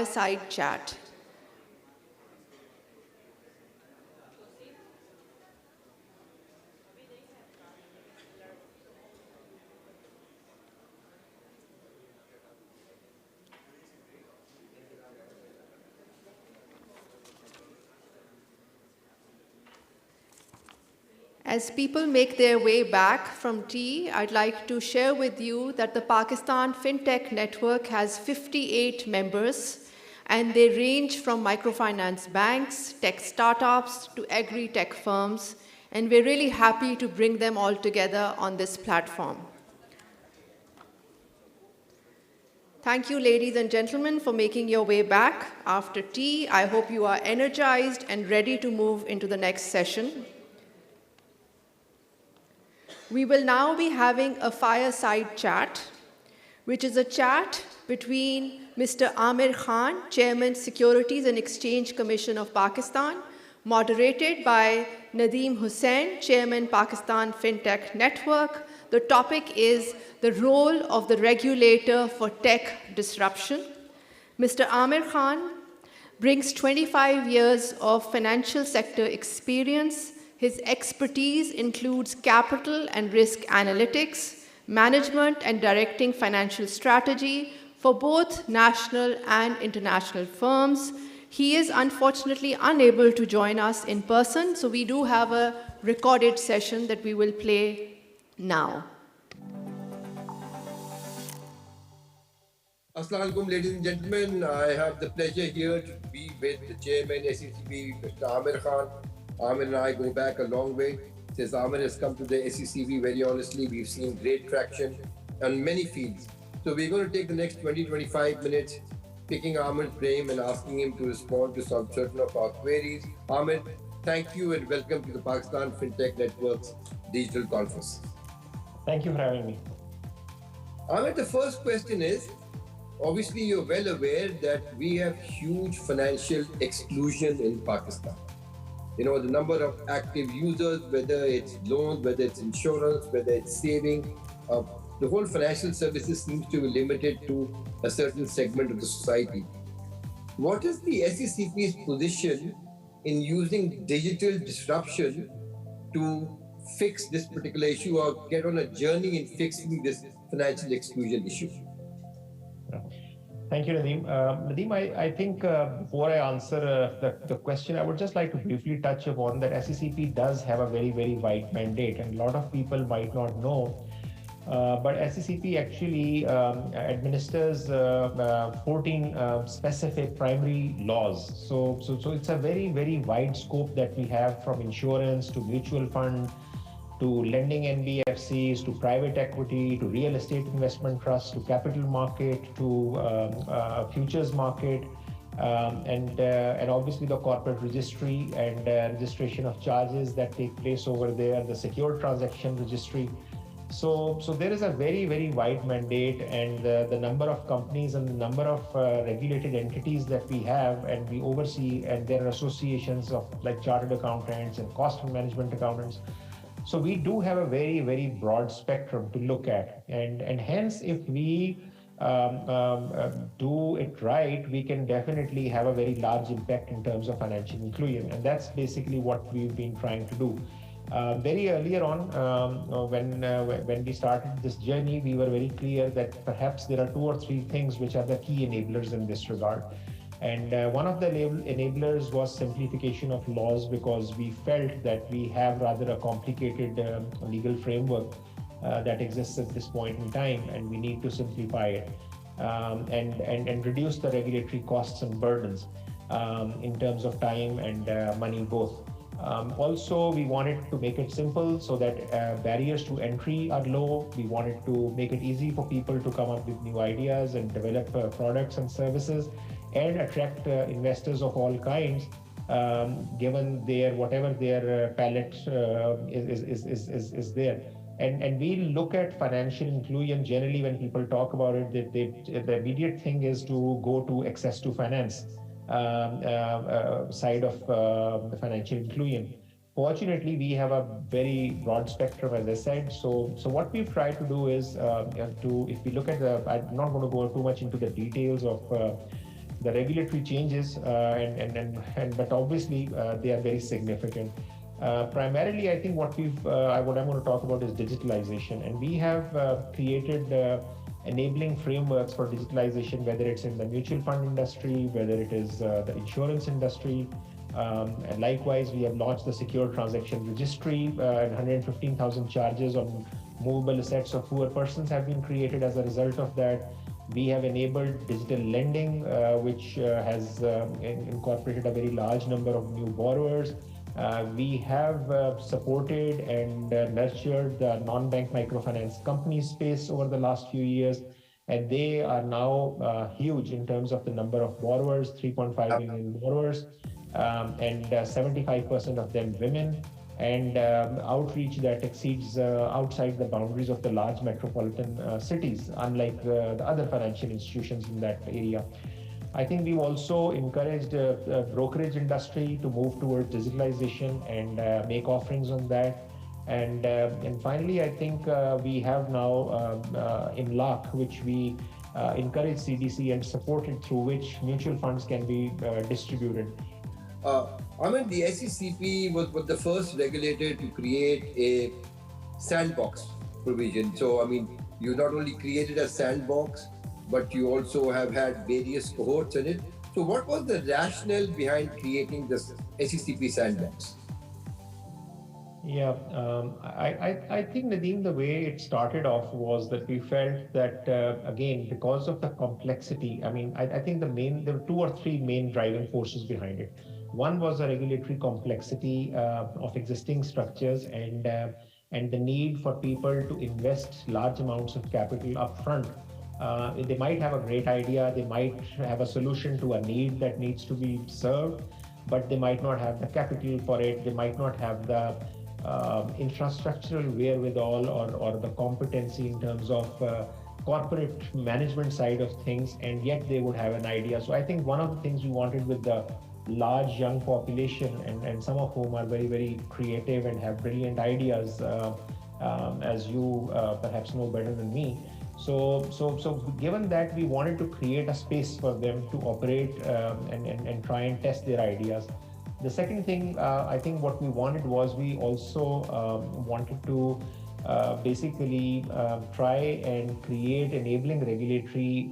Fireside chat. As people make their way back from tea, I'd like to share with you that the Pakistan FinTech Network has 58 members, and they range from microfinance banks, tech startups, to agri-tech firms, and we're really happy to bring them all together on this platform. Thank you, ladies and gentlemen, for making your way back after tea. I hope you are energized and ready to move into the next session. We will now be having a fireside chat, which is a chat between Mr. Aamir Khan, Chairman, Securities and Exchange Commission of Pakistan, moderated by Nadeem Hussain, Chairman, Pakistan FinTech Network. The topic is the role of the regulator for tech disruption. Mr. Aamir Khan brings 25 years of financial sector experience. His expertise includes capital and risk analytics, management and directing financial strategy for both national and international firms. He is unfortunately unable to join us in person, so we do have a recorded session that we will play now. Assalamu alaikum, ladies and gentlemen. I have the pleasure here to be with the chairman, SECB, Mr. Aamir Khan. Aamir and I go back a long way. Since Aamir has come to the SECB, very honestly, we've seen great traction on many fields. So we're going to take the next 20-25 minutes picking Aamir's brain and asking him to respond to some certain of our queries. Aamir, thank you and welcome to the Pakistan FinTech Network's digital conference. Thank you for having me. Aamir, the first question is, obviously you're well aware that we have huge financial exclusion in Pakistan. You know, the number of active users, whether it's loans, whether it's insurance, whether it's saving, the whole financial services seems to be limited to a certain segment of the society. What is the SECP's position in using digital disruption to fix this particular issue or get on a journey in fixing this financial exclusion issue? Thank you, Nadeem. Nadeem, I think before I answer the question, I would just like to briefly touch upon that SECP does have a very, very wide mandate, and a lot of people might not know. But SECP actually administers 14 specific primary laws. So it's a very, very wide scope that we have, from insurance to mutual fund, to lending NBFCs, to private equity, to real estate investment trusts, to capital market, to futures market, and obviously the corporate registry and registration of charges that take place over there, the secure transaction registry. So there is a very, very wide mandate, and the number of companies and the number of regulated entities that we have and we oversee, and there are associations of like chartered accountants and cost management accountants. So we do have a very, very broad spectrum to look at, and hence if we do it right, we can definitely have a very large impact in terms of financial inclusion, and that's basically what we've been trying to do. Very earlier on, when we started this journey, we were very clear that perhaps there are 2 or 3 things which are the key enablers in this regard. And one of the enablers was simplification of laws, because we felt that we have rather a complicated legal framework that exists at this point in time, and we need to simplify it and reduce the regulatory costs and burdens in terms of time and money both. Also, we wanted to make it simple so that barriers to entry are low. We wanted to make it easy for people to come up with new ideas and develop products and services, and attract investors of all kinds, given their whatever their palette is there. And we look at financial inclusion generally when people talk about it, the immediate thing is to go to access to finance side of the financial inclusion. Fortunately, we have a very broad spectrum, as I said. So what we've tried to do is if we look at I'm not going to go too much into the details of the regulatory changes, but obviously they are very significant. Primarily, I think what I'm going to talk about is digitalization, and we have created enabling frameworks for digitalization, whether it's in the mutual fund industry, whether it is the insurance industry. And likewise, we have launched the secure transaction registry, and 115,000 charges on movable assets of poor persons have been created as a result of that. We have enabled digital lending, which has incorporated a very large number of new borrowers. We have supported and nurtured the non-bank microfinance company space over the last few years, and they are now huge in terms of the number of borrowers, 3.5 million borrowers, and 75% of them women, and outreach that exceeds outside the boundaries of the large metropolitan cities, unlike the other financial institutions in that area. I think we've also encouraged the brokerage industry to move towards digitalization and make offerings on that. And finally, I think we have now in LOC, which we encourage CDC and support it, through which mutual funds can be distributed. Aamir, the SECP was the first regulator to create a sandbox provision. So, I mean, you not only created a sandbox, but you also have had various cohorts in it. So, what was the rationale behind creating this SECP sandbox? Yeah, I think, Nadeem, the way it started off was that we felt that, again, because of the complexity, I think there were two or three main driving forces behind it. One was the regulatory complexity of existing structures, and the need for people to invest large amounts of capital upfront. They might have a great idea, they might have a solution to a need that needs to be served, but they might not have the capital for it, they might not have the infrastructural wherewithal or the competency in terms of corporate management side of things, and yet they would have an idea. So I think one of the things we wanted with the large young population, and some of whom are very, very creative and have brilliant ideas, as you perhaps know better than me. So given that, we wanted to create a space for them to operate and try and test their ideas. The second thing, I think what we wanted was, we also wanted to basically try and create enabling regulatory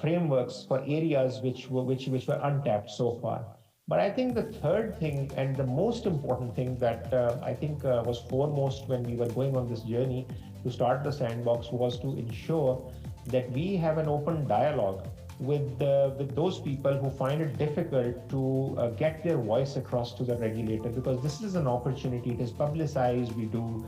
frameworks for areas which were untapped so far. But I think the third thing, and the most important thing that I think was foremost when we were going on this journey to start the sandbox, was to ensure that we have an open dialogue with those people who find it difficult to get their voice across to the regulator, because this is an opportunity. It is publicized. We do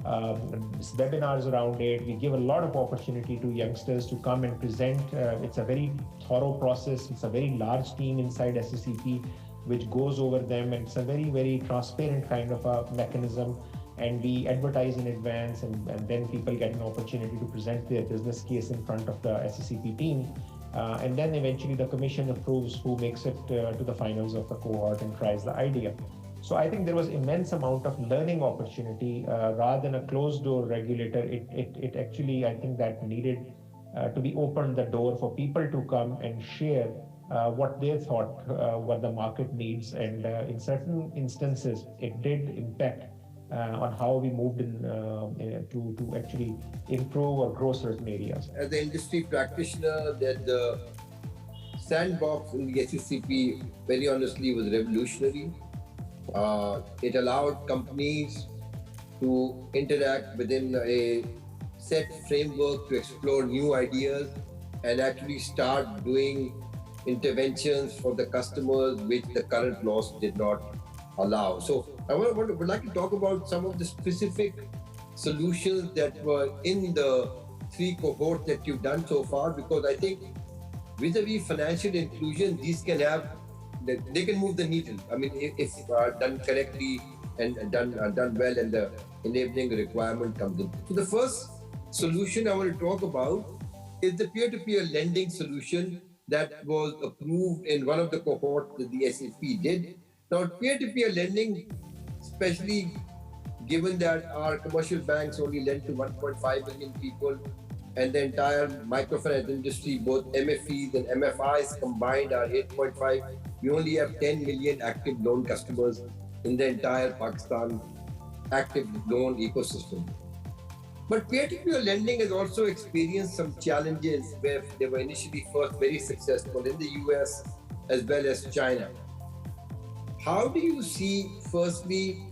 webinars around it. We give a lot of opportunity to youngsters to come and present. It's a very thorough process. It's a very large team inside SECP which goes over them, and it's a very, very transparent kind of a mechanism. And we advertise in advance, and then people get an opportunity to present their business case in front of the SECP team. And then eventually the commission approves who makes it to the finals of the cohort and tries the idea. So I think there was immense amount of learning opportunity rather than a closed door regulator. It actually, I think, that needed to be opened the door for people to come and share what they thought what the market needs. And in certain instances, it did impact on how we moved in to actually improve or grow certain areas. As the industry practitioner, that the sandbox in the SECP, very honestly, was revolutionary. It allowed companies to interact within a set framework to explore new ideas and actually start doing interventions for the customers which the current laws did not allow. So I would like to talk about some of the specific solutions that were in the three cohorts that you've done so far, because I think vis-a-vis financial inclusion, these can have, they can move the needle. I mean, if done correctly and done well, and the enabling requirement comes in. So the first solution I want to talk about is the peer-to-peer lending solution that was approved in one of the cohorts that the SEP did. Now, peer-to-peer lending, especially given that our commercial banks only lend to 1.5 million people, and the entire microfinance industry, both MFEs and MFIs combined, are 8.5. We only have 10 million active loan customers in the entire Pakistan active loan ecosystem. But peer-to-peer lending has also experienced some challenges where they were initially first very successful in the US as well as China. How do you see, firstly,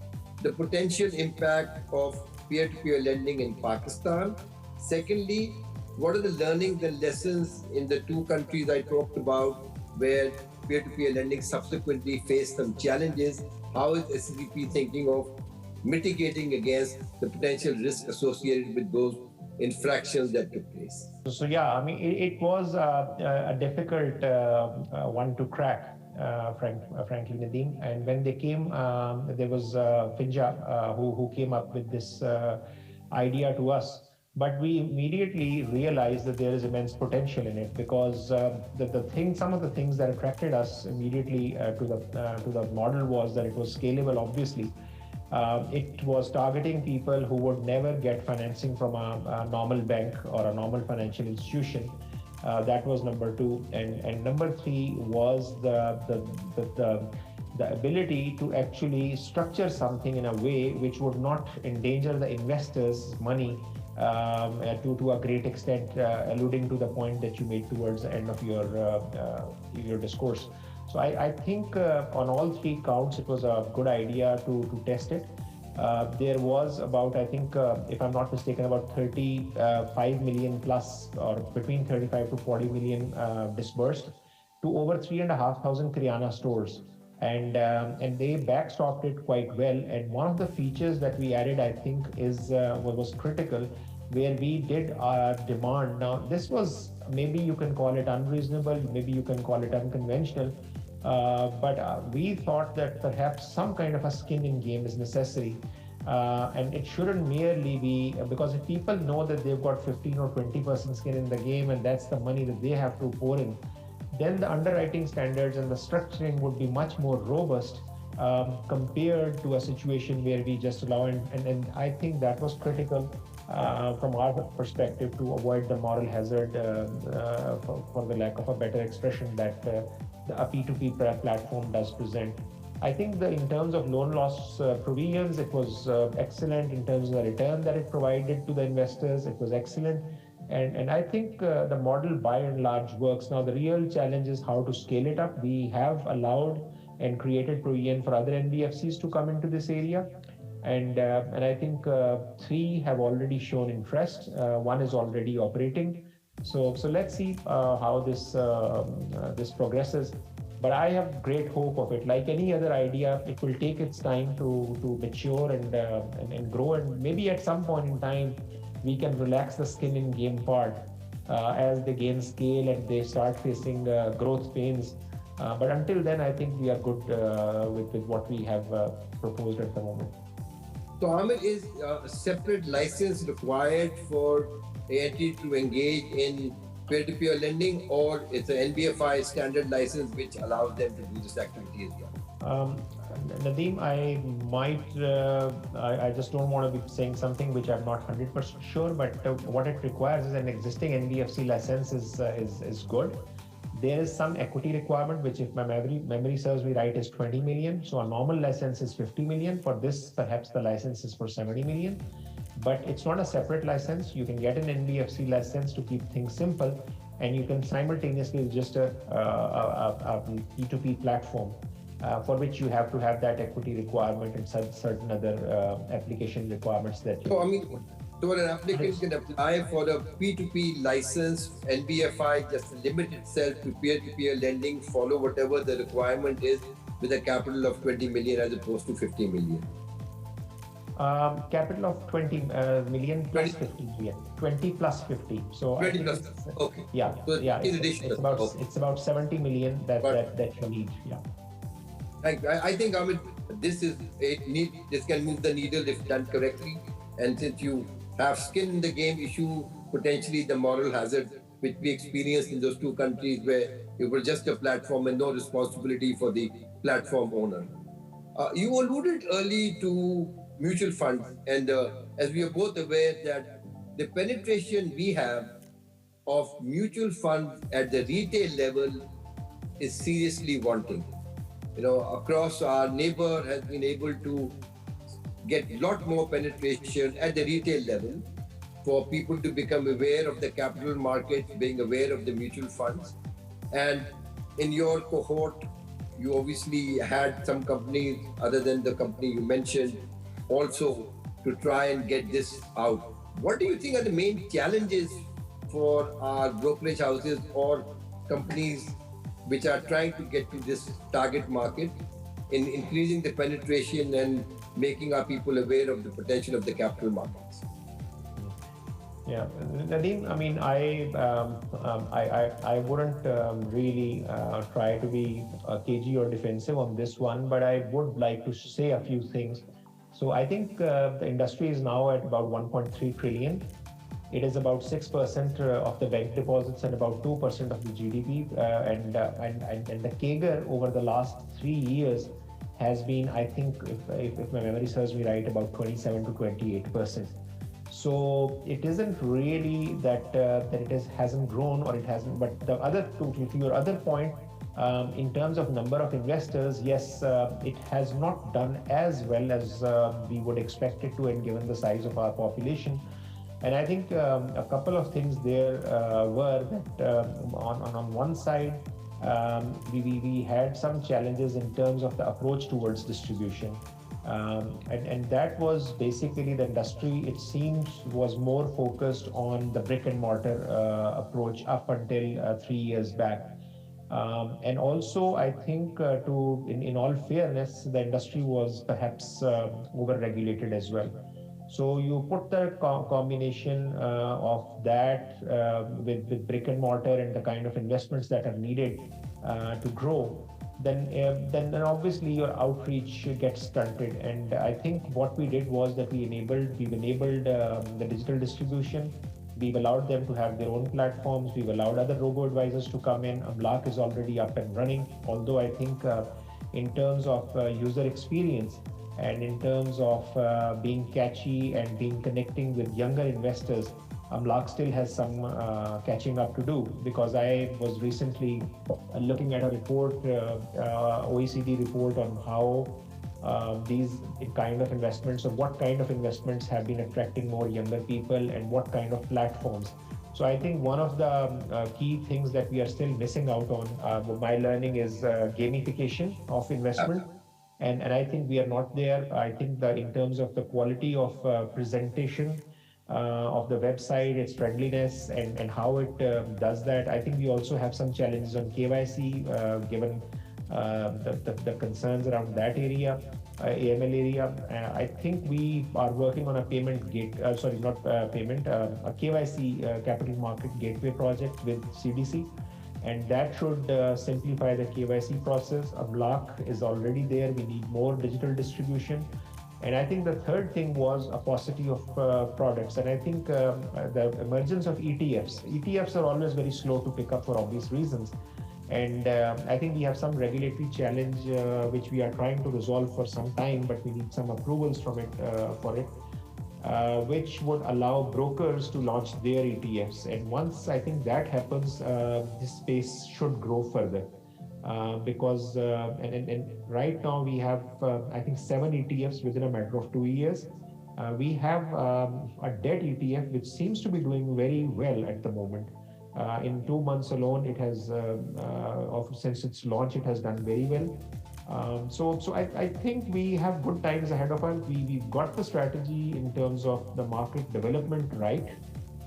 the potential impact of peer to peer lending in Pakistan? Secondly, what are the learnings and lessons in the two countries I talked about where peer to peer lending subsequently faced some challenges? How is SCP thinking of mitigating against the potential risk associated with those infractions that took place? So yeah, I mean, it was a difficult one to crack, frankly, Nadeem. And when they came, there was Finja who came up with this idea to us. But we immediately realized that there is immense potential in it because some of the things that attracted us immediately to the model was that it was scalable, obviously. It was targeting people who would never get financing from a normal bank or a normal financial institution. That was number two, and number three was the ability to actually structure something in a way which would not endanger the investors' money to a great extent, alluding to the point that you made towards the end of your discourse. So I think on all three counts, it was a good idea to test it. There was about, I think, if I'm not mistaken, about 35 million plus, or between 35 to 40 million disbursed to over 3,500 Kriana stores. And they backstopped it quite well. And one of the features that we added, I think, is what was critical, where we did demand. Now, this was, maybe you can call it unreasonable, maybe you can call it unconventional, but we thought that perhaps some kind of a skin in game is necessary. And it shouldn't merely be because if people know that they've got 15 or 20% skin in the game and that's the money that they have to pour in, then the underwriting standards and the structuring would be much more robust compared to a situation where we just allow. And I think that was critical from our perspective to avoid the moral hazard, for the lack of a better expression, that a P2P platform does present. I think that in terms of loan loss provisions, it was excellent. In terms of the return that it provided to the investors, it was excellent. And I think the model by and large works. Now, the real challenge is how to scale it up. We have allowed and created provision for other NBFCs to come into this area. And I think three have already shown interest. One is already operating. So let's see how this progresses. But I have great hope of it. Like any other idea, it will take its time to mature and grow. And maybe at some point in time, we can relax the skin in game part as they gain scale and they start facing growth pains. But until then, I think we are good with what we have proposed at the moment. So, Aamir, is a separate license required for a entity to engage in peer-to-peer lending, or it's an NBFI standard license which allows them to do this activity as well? Nadeem, I just don't want to be saying something which I'm not 100% sure, but what it requires is an existing NBFC license is good. There is some equity requirement, which, if my memory serves me right, is 20 million. So a normal license is 50 million. For this, perhaps the license is for 70 million. But it's not a separate license. You can get an NBFC license to keep things simple, and you can simultaneously register a P2P platform for which you have to have that equity requirement and certain other application requirements that you. So, I mean, so an applicant can apply for a P2P license, NBFI just limit itself to peer-to-peer lending, follow whatever the requirement is with a capital of 20 million as opposed to 50 million. Capital of 20 million plus 50 million. 20 plus 50. So 20 plus. Okay. Yeah. So yeah. It's about 70 million that you need. Yeah. I think, Amit, this can move the needle if done correctly. And since you have skin in the game issue, potentially the moral hazard which we experienced in those two countries where it was just a platform and no responsibility for the platform owner. You alluded early to mutual funds, and as we are both aware that the penetration we have of mutual funds at the retail level is seriously wanting. Across our neighbor has been able to get a lot more penetration at the retail level for people to become aware of the capital markets, being aware of the mutual funds. And in your cohort, you obviously had some companies other than the company you mentioned also to try and get this out. What do you think are the main challenges for our brokerage houses or companies which are trying to get to this target market in increasing the penetration and making our people aware of the potential of the capital markets? Yeah, Nadeem, I mean, I wouldn't really try to be cagey or defensive on this one, but I would like to say a few things. So I think the industry is now at about 1.3 trillion. It is about 6% of the bank deposits and about 2% of the GDP. And the CAGR over the last 3 years has been, I think, if my memory serves me right, about 27 to 28%. So it isn't really that it hasn't grown or it hasn't. But the other to your other point, in terms of number of investors, yes, it has not done as well as we would expect it to, and given the size of our population. And I think a couple of things there were that on one side, we had some challenges in terms of the approach towards distribution. And that was basically the industry, it seems, was more focused on the brick and mortar approach up until 3 years back. And also, I think, in all fairness, the industry was perhaps over-regulated as well. So you put the combination of that with brick and mortar and the kind of investments that are needed to grow, then obviously your outreach gets stunted. And I think what we did was that we've enabled the digital distribution. We've allowed them to have their own platforms. We've allowed other robo-advisors to come in. Amlak is already up and running. Although I think in terms of user experience and in terms of being catchy and being connecting with younger investors, Amlak still has some catching up to do, because I was recently looking at a report, OECD report, on how these kind of investments, or what kind of investments have been attracting more younger people and what kind of platforms. So I think one of the key things that we are still missing out on, my learning, is gamification of investment. And I think we are not there. I think that in terms of the quality of presentation of the website, its friendliness, and how it does that, I think we also have some challenges on KYC, given the concerns around that area, AML area. I think we are working on a payment gate, sorry, not payment, a KYC capital market gateway project with CDC. And that should simplify the KYC process. A block is already there. We need more digital distribution. And I think the third thing was a paucity of products. And I think the emergence of ETFs. ETFs are always very slow to pick up for obvious reasons. And I think we have some regulatory challenge which we are trying to resolve for some time, but we need some approvals from it for it. Which would allow brokers to launch their ETFs. And once I think that happens, this space should grow further. Because and right now we have, I think, 7 ETFs within a matter of 2 years. We have a debt ETF which seems to be doing very well at the moment. In 2 months alone, it has, since its launch, it has done very well. So I think we have good times ahead of us. We've got the strategy in terms of the market development right.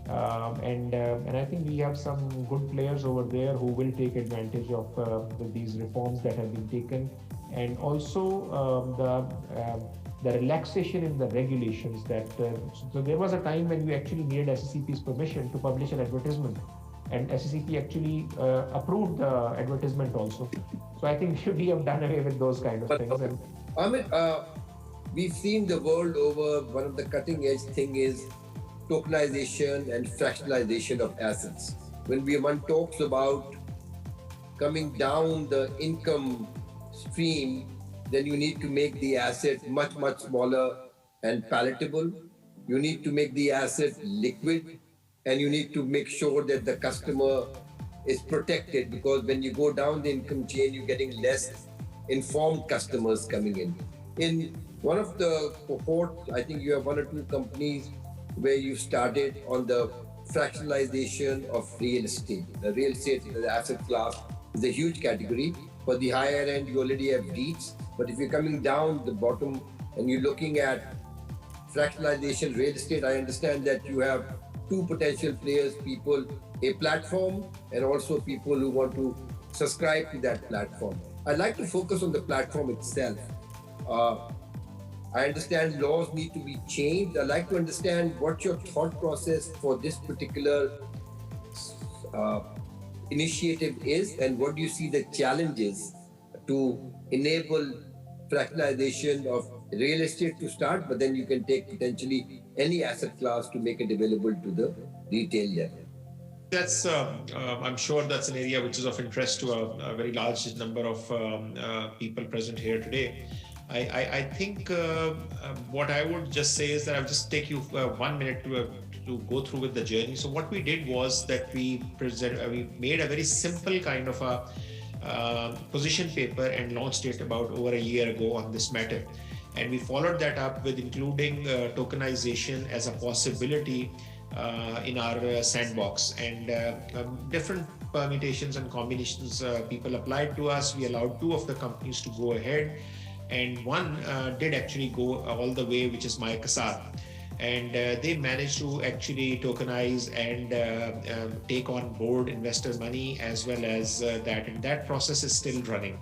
And I think we have some good players over there who will take advantage of these reforms that have been taken. And also the relaxation in the regulations that, so there was a time when we actually needed SSCP's permission to publish an advertisement. And SSCP actually approved the advertisement also. So I think we have done away with those kind of things. And Aamir, we've seen the world over, one of the cutting edge thing is tokenization and fractionalization of assets. When one talks about coming down the income stream, then you need to make the asset much, much smaller and palatable. you need to make the asset liquid, and you need to make sure that the customer is protected, because when you go down the income chain, you're getting less informed customers coming in. In one of the cohorts, I think you have one or two companies where you started on the fractionalization of real estate. The real estate, the asset class, is a huge category. For the higher end, you already have REITs. But if you're coming down the bottom and you're looking at fractionalization real estate, I understand that you have two potential players, people, a platform, and also people who want to subscribe to that platform. I'd like to focus on the platform itself. I understand laws need to be changed. I'd like to understand what your thought process for this particular initiative is, and what do you see the challenges to enable fractionalization of real estate to start, but then you can take potentially any asset class to make it available to the retail level. That's, I'm sure that's an area which is of interest to a very large number of people present here today. I think what I would just say is that I'll just take you 1 minute to go through with the journey. So what we did was that we made a very simple kind of a position paper and launched it about over a year ago on this matter. And we followed that up with including tokenization as a possibility in our sandbox, and different permutations and combinations people applied to us. We allowed 2 of the companies to go ahead, and one did actually go all the way, which is MyKasar. And they managed to actually tokenize and take on board investors' money as well as that. And that process is still running.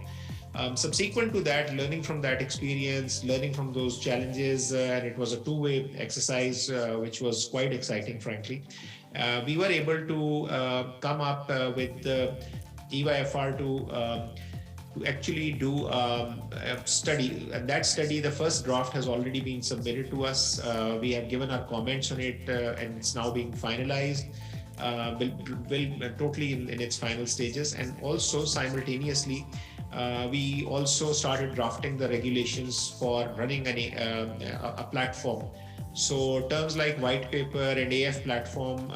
Subsequent to that, learning from that experience, learning from those challenges, and it was a 2-way exercise, which was quite exciting, frankly. We were able to come up with EYFR to actually do a study. And that study, the first draft has already been submitted to us. We have given our comments on it, and it's now being finalized. Will totally in its final stages. And also simultaneously, we also started drafting the regulations for running a platform. So terms like white paper and AF platform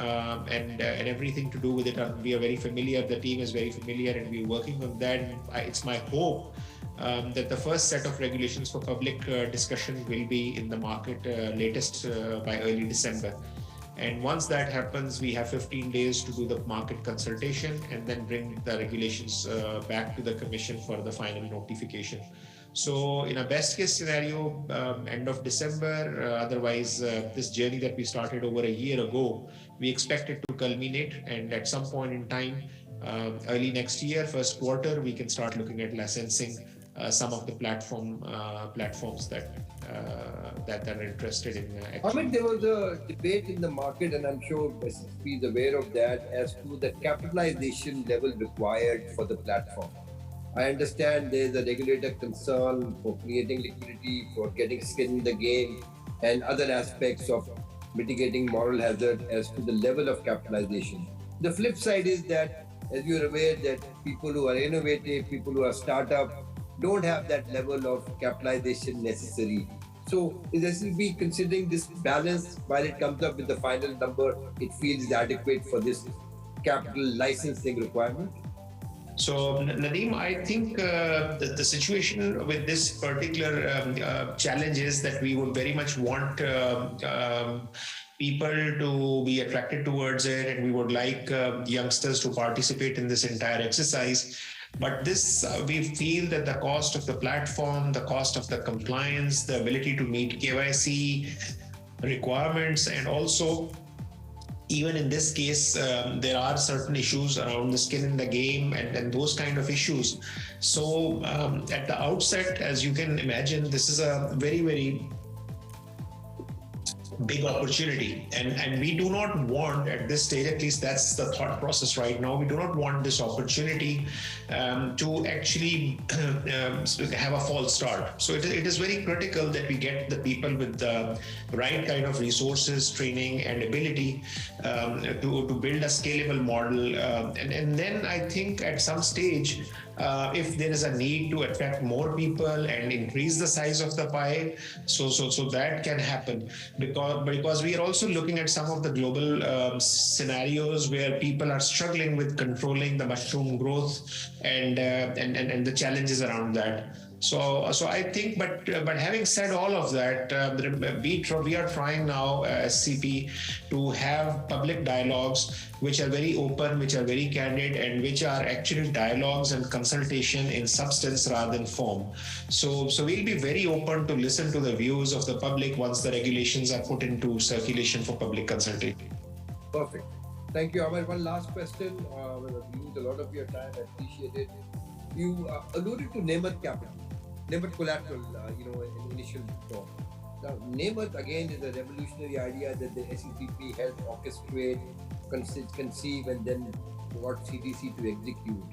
and everything to do with it, we are very familiar. The team is very familiar, and we're working on that. And it's my hope that the first set of regulations for public discussion will be in the market latest by early December. And once that happens, we have 15 days to do the market consultation and then bring the regulations back to the commission for the final notification. So in a best case scenario, end of December, otherwise this journey that we started over a year ago, we expect it to culminate, and at some point in time, early next year, first quarter, we can start looking at licensing some of the platforms that are interested in Aamir, there was a debate in the market, and I'm sure SSP is aware of that, as to the capitalization level required for the platform. I understand there's a regulator concern for creating liquidity, for getting skin in the game, and other aspects of mitigating moral hazard as to the level of capitalization. The flip side is that, as you're aware, that people who are innovative, people who are startup, don't have that level of capitalization necessary. So is SSB considering this balance while it comes up with the final number it feels is adequate for this capital licensing requirement? So Nadeem, I think the situation with this particular challenge is that we would very much want people to be attracted towards it, and we would like youngsters to participate in this entire exercise. But this, we feel that the cost of the platform, the cost of the compliance, the ability to meet KYC requirements, and also even in this case, there are certain issues around the skin in the game and those kind of issues. So at the outset, as you can imagine, this is a very, very big opportunity, and we do not want, at this stage, at least that's the thought process right now, we do not want this opportunity to actually have a false start. So it is very critical that we get the people with the right kind of resources, training, and ability to build a scalable model, and then I think at some stage if there is a need to attract more people and increase the size of the pie, so that can happen, because we are also looking at some of the global scenarios where people are struggling with controlling the mushroom growth and the challenges around that. So I think, but having said all of that, we are trying now, SCP, to have public dialogues which are very open, which are very candid, and which are actually dialogues and consultation in substance rather than form. So we'll be very open to listen to the views of the public once the regulations are put into circulation for public consultation. Perfect. Thank you, Aamir. One last question. We used a lot of your time. I appreciate it. You alluded to Nemat Capital, Nemat Collateral, in initial talk. Now, Nemat again is a revolutionary idea that the SECP helped orchestrate, conceive, and then got CDC to execute.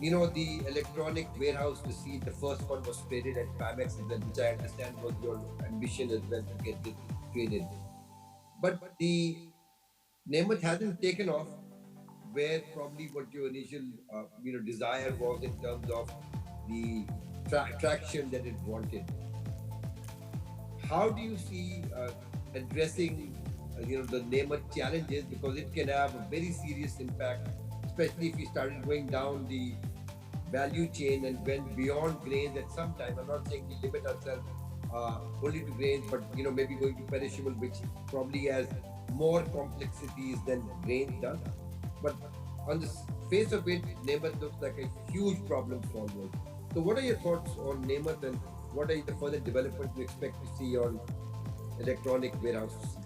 The electronic warehouse receipt, the first one was traded at Pamex, which I understand was your ambition as well to get this traded. But the Nemat hasn't taken off where probably what your initial desire was in terms of the traction that it wanted. How do you see addressing the Nemat challenges, because it can have a very serious impact, especially if we started going down the value chain and went beyond grains at some time. I'm not saying we limit ourselves only to grains, but maybe going to perishable, which probably has more complexities than grains does. But on the face of it, Nemat looks like a huge problem solver. So what are your thoughts on Nemat, and what are the further developments you expect to see on electronic warehouses?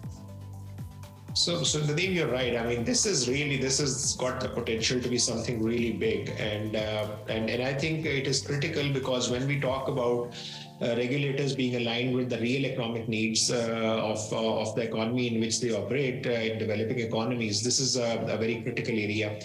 So Nadeem, you're right. I mean, this has got the potential to be something really big, and I think it is critical, because when we talk about regulators being aligned with the real economic needs of the economy in which they operate in developing economies, this is a very critical area.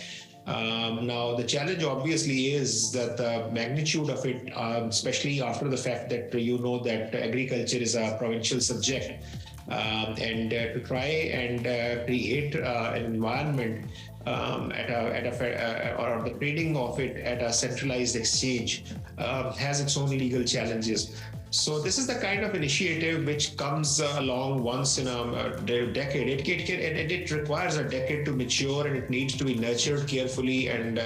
Now, the challenge obviously is that the magnitude of it, especially after the fact that that agriculture is a provincial subject. And to try and create an environment or the trading of it at a centralized exchange has its own legal challenges. So this is the kind of initiative which comes along once in a decade. It requires a decade to mature, and it needs to be nurtured carefully and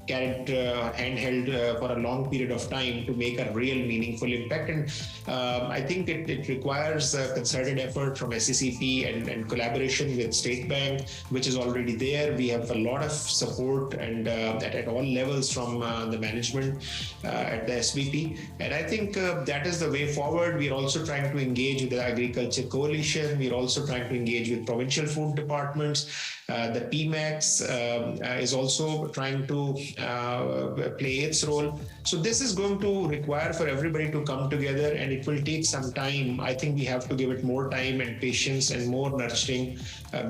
carried handheld for a long period of time to make a real meaningful impact. And I think it requires a concerted effort from SCCP and collaboration with State Bank, which is already there. We have a lot of support and at all levels from the management at the SBP, and I think that is the way forward. We are also trying to engage with the Agriculture Coalition. We are also trying to engage with provincial food departments. The PMAX is also trying to play its role. So this is going to require for everybody to come together, and it will take some time. I think we have to give it more time and patience and more nurturing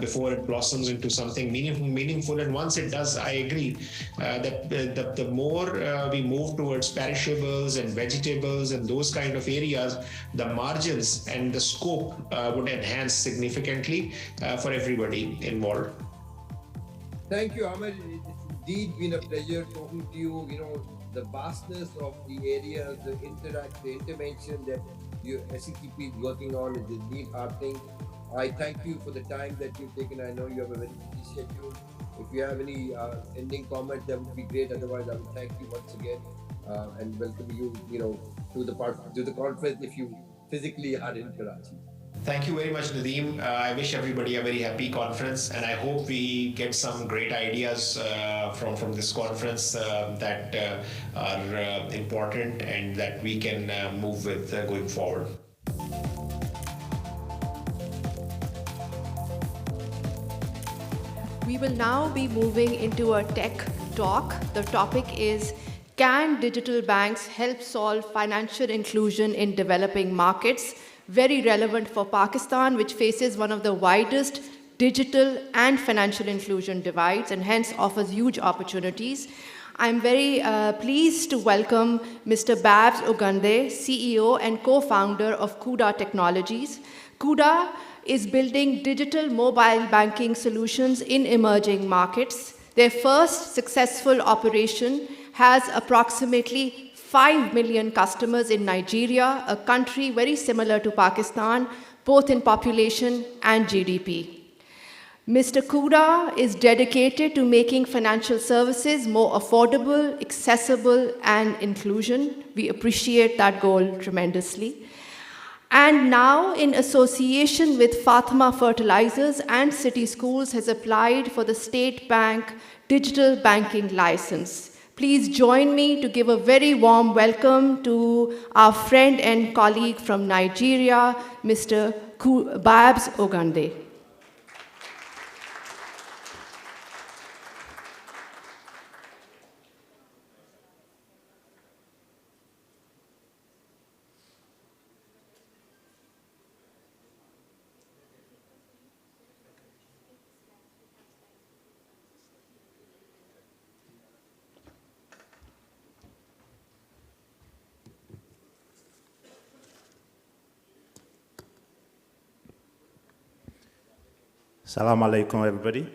before it blossoms into something meaningful. And once it does, I agree that the more we move towards perishables and vegetables and those kind of areas, the margins and the scope would enhance significantly for everybody involved. Thank you, Aamir. It's indeed been a pleasure talking to you. The vastness of the areas, the intervention that your SCCP is working on is indeed heartening. I thank you for the time that you've taken. I know you have a very busy schedule. If you have any ending comments, that would be great. Otherwise, I will thank you once again and welcome you, to the conference if you physically are in Karachi. Thank you very much, Nadeem. I wish everybody a very happy conference, and I hope we get some great ideas from this conference that are important and that we can move with going forward. We will now be moving into a tech talk. The topic is, can digital banks help solve financial inclusion in developing markets? Very relevant for Pakistan, which faces one of the widest digital and financial inclusion divides and hence offers huge opportunities. I'm very pleased to welcome Mr. Babs Ugande, CEO and co-founder of Kuda Technologies. Kuda is building digital mobile banking solutions in emerging markets. Their first successful operation has approximately 5 million customers in Nigeria, a country very similar to Pakistan, both in population and GDP. Mr. Kuda is dedicated to making financial services more affordable, accessible, and inclusion. We appreciate that goal tremendously. And now, in association with Fatima Fertilizers and City Schools, has applied for the State Bank digital banking license. Please join me to give a very warm welcome to our friend and colleague from Nigeria, Mr. Babs Ogande. Assalamu alaikum, everybody.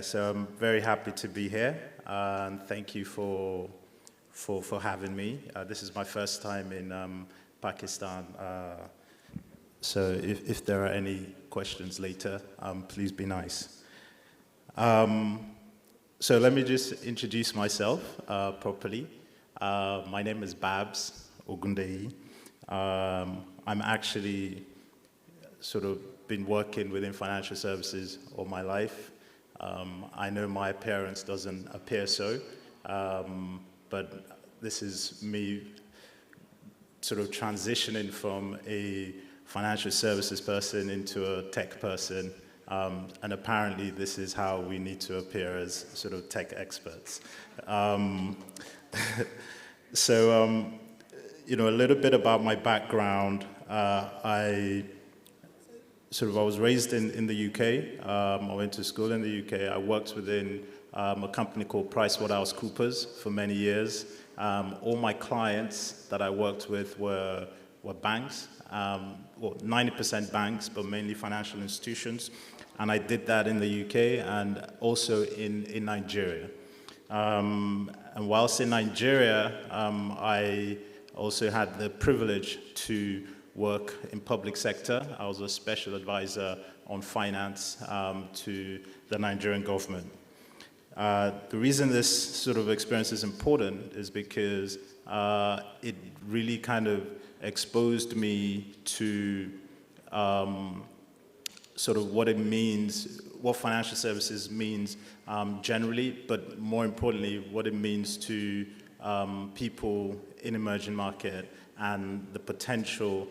So I'm very happy to be here, and thank you for having me. This is my first time in Pakistan, so if there are any questions later, please be nice. So let me just introduce myself properly. My name is Babs Ogundei. I'm actually sort of been working within financial services all my life. I know my appearance doesn't appear so, but this is me sort of transitioning from a financial services person into a tech person, and apparently this is how we need to appear as sort of tech experts. You know, a little bit about my background. I was raised in the UK. I went to school in the UK. I worked within a company called PricewaterhouseCoopers for many years. All my clients that I worked with were banks, 90% banks, but mainly financial institutions. And I did that in the UK and also in Nigeria. And whilst in Nigeria, I also had the privilege to work in public sector. I was a special advisor on finance to the Nigerian government. The reason this sort of experience is important is because it really kind of exposed me to sort of what it means, what financial services means generally, but more importantly, what it means to people in emerging market and the potential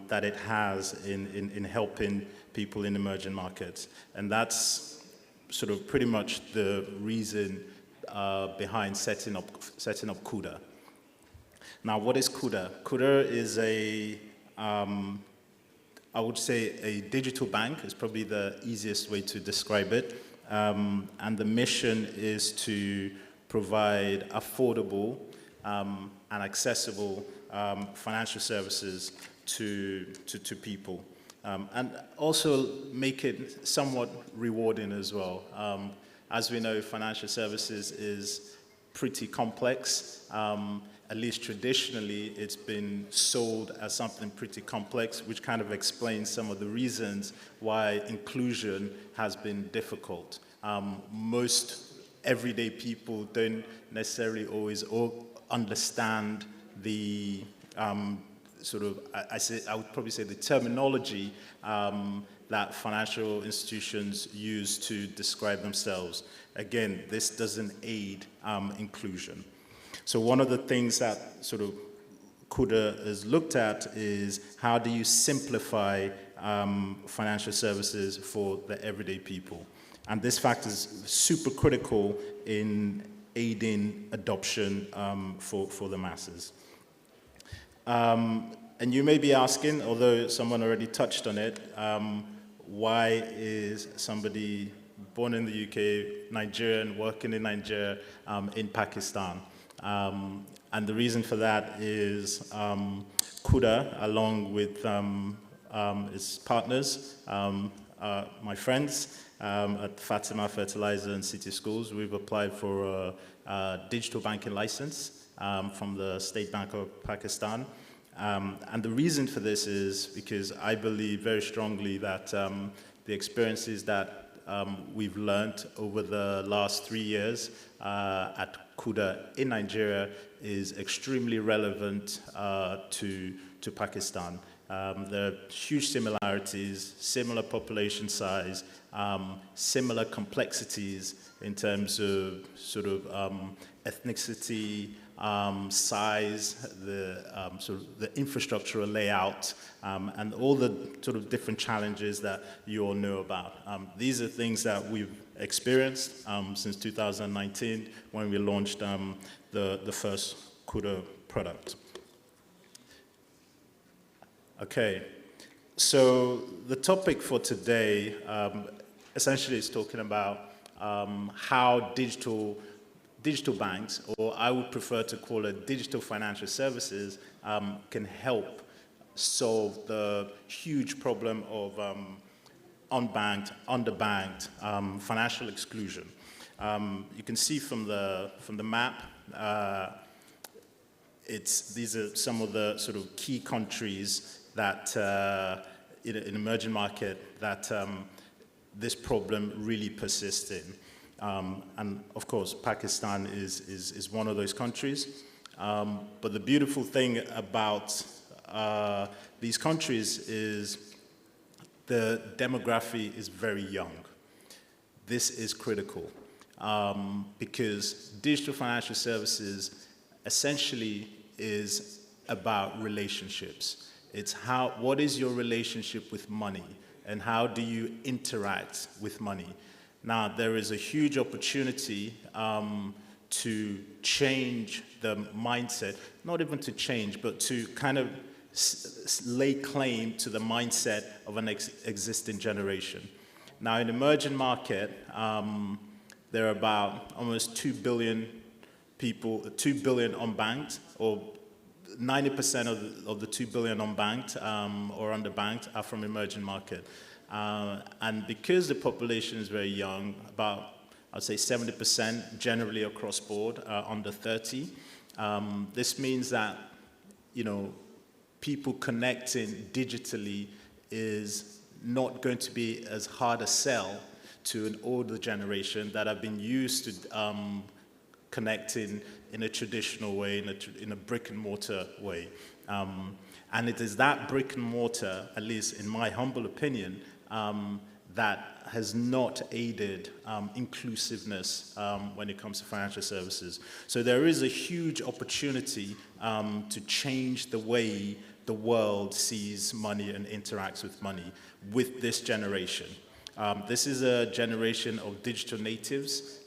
that it has in helping people in emerging markets. And that's sort of pretty much the reason behind setting up Kuda. Now, what is Kuda? Kuda is I would say a digital bank is probably the easiest way to describe it. And the mission is to provide affordable and accessible financial services to people, and also make it somewhat rewarding as well. As we know, financial services is pretty complex. At least traditionally, it's been sold as something pretty complex, which kind of explains some of the reasons why inclusion has been difficult. Most everyday people don't necessarily always understand the I would probably say the terminology that financial institutions use to describe themselves. Again, this doesn't aid inclusion. So one of the things that sort of Kuda has looked at is how do you simplify financial services for the everyday people? And this fact is super critical in aiding adoption for the masses. And you may be asking, although someone already touched on it, why is somebody born in the UK, Nigerian, working in Nigeria, in Pakistan? And the reason for that is Kuda, along with its partners, my friends at Fatima Fertilizer and City Schools, we've applied for a digital banking license from the State Bank of Pakistan. And the reason for this is because I believe very strongly that the experiences that we've learned over the last 3 years at Kuda in Nigeria is extremely relevant to Pakistan. There are huge similarities, similar population size, similar complexities in terms of sort of ethnicity, size, the sort of the infrastructural layout, and all the sort of different challenges that you all know about. These are things that we've experienced since 2019 when we launched the first Kuda product. Okay, so the topic for today essentially is talking about how digital banks, or I would prefer to call it digital financial services, can help solve the huge problem of unbanked, underbanked financial exclusion. You can see from the map, these are some of the sort of key countries that in emerging market that this problem really persists in. And of course, Pakistan is one of those countries. But the beautiful thing about these countries is the demography is very young. This is critical because digital financial services essentially is about relationships. It's what is your relationship with money and how do you interact with money? Now, there is a huge opportunity to change the mindset, not even to change, but to kind of lay claim to the mindset of an existing generation. Now, in emerging market, there are about almost 2 billion people, 2 billion unbanked, or 90% of the 2 billion unbanked or underbanked are from emerging market. And because the population is very young, about, I'd say 70% generally across board are under 30. This means that, you know, people connecting digitally is not going to be as hard a sell to an older generation that have been used to connecting in a traditional way, in a brick and mortar way. And it is that brick and mortar, at least in my humble opinion, that has not aided inclusiveness when it comes to financial services. So there is a huge opportunity to change the way the world sees money and interacts with money with this generation. This is a generation of digital natives.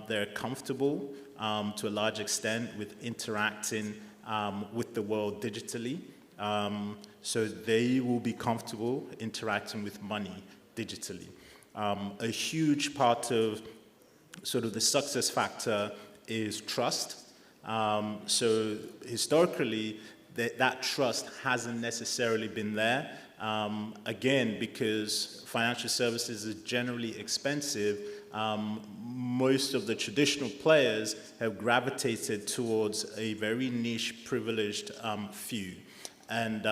They're comfortable to a large extent with interacting with the world digitally. So they will be comfortable interacting with money digitally. A huge part of sort of the success factor is trust. So historically, that trust hasn't necessarily been there. Again, because financial services is generally expensive, most of the traditional players have gravitated towards a very niche, privileged few. And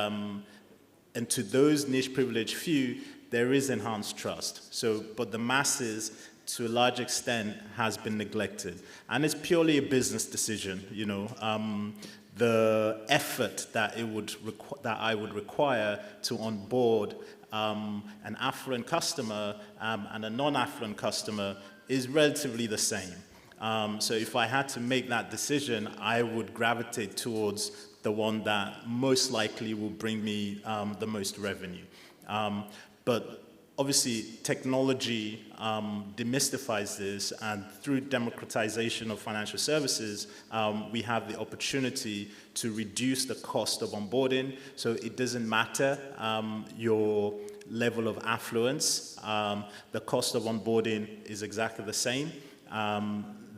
to those niche, privileged few, there is enhanced trust. So, but the masses, to a large extent, has been neglected. And it's purely a business decision, you know. The effort that I would require to onboard an affluent customer and a non-affluent customer is relatively the same. So if I had to make that decision, I would gravitate towards the one that most likely will bring me the most revenue. But obviously, technology demystifies this, and through democratization of financial services, we have the opportunity to reduce the cost of onboarding. So it doesn't matter your level of affluence. The cost of onboarding is exactly the same.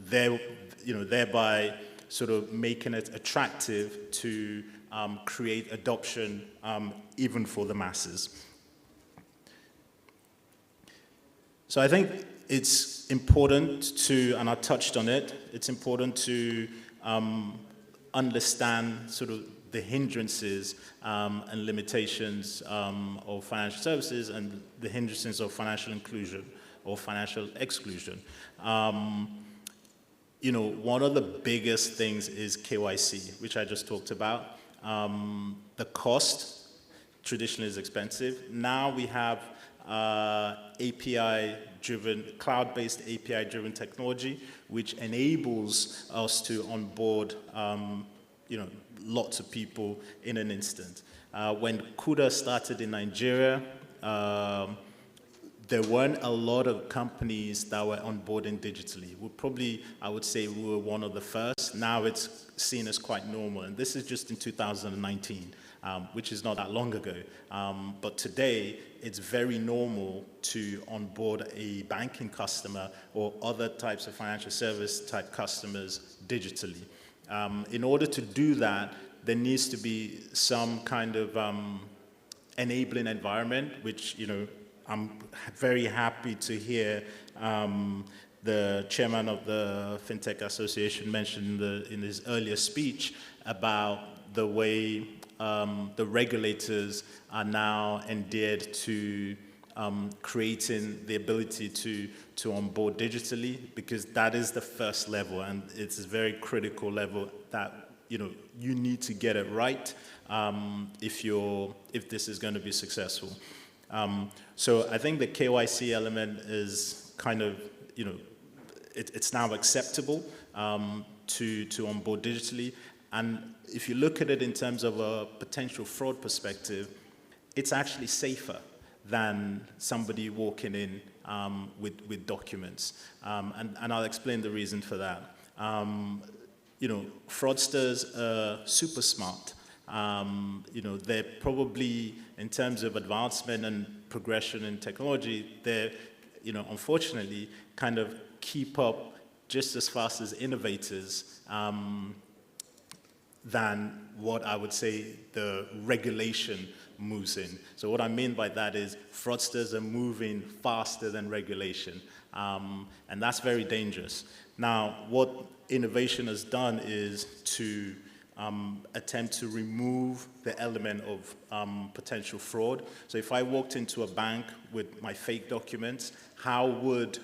Thereby sort of making it attractive to create adoption even for the masses. So I think it's important to, and I touched on it, it's important to understand sort of the hindrances and limitations of financial services and the hindrances of financial inclusion or financial exclusion. You know, one of the biggest things is KYC, which I just talked about. The cost traditionally is expensive. Now we have API-driven, cloud-based API-driven technology, which enables us to onboard, you know, lots of people in an instant. When Kuda started in Nigeria, there weren't a lot of companies that were onboarding digitally. I would say we were one of the first. Now it's seen as quite normal, and this is just in 2019. Which is not that long ago. But today, it's very normal to onboard a banking customer or other types of financial service type customers digitally. In order to do that, there needs to be some kind of enabling environment, which, you know, I'm very happy to hear the chairman of the FinTech Association mentioned in his earlier speech about the way the regulators are now endeared to creating the ability to onboard digitally, because that is the first level, and it's a very critical level that, you know, you need to get it right if this is going to be successful. So I think the KYC element is kind of, you know, it's now acceptable to onboard digitally. And if you look at it in terms of a potential fraud perspective, it's actually safer than somebody walking in with documents. And I'll explain the reason for that. You know, fraudsters are super smart. You know, they're probably, in terms of advancement and progression in technology, they're, you know, unfortunately, kind of keep up just as fast as innovators than what I would say the regulation moves in. So what I mean by that is fraudsters are moving faster than regulation, and that's very dangerous. Now, what innovation has done is to attempt to remove the element of potential fraud. So if I walked into a bank with my fake documents, how would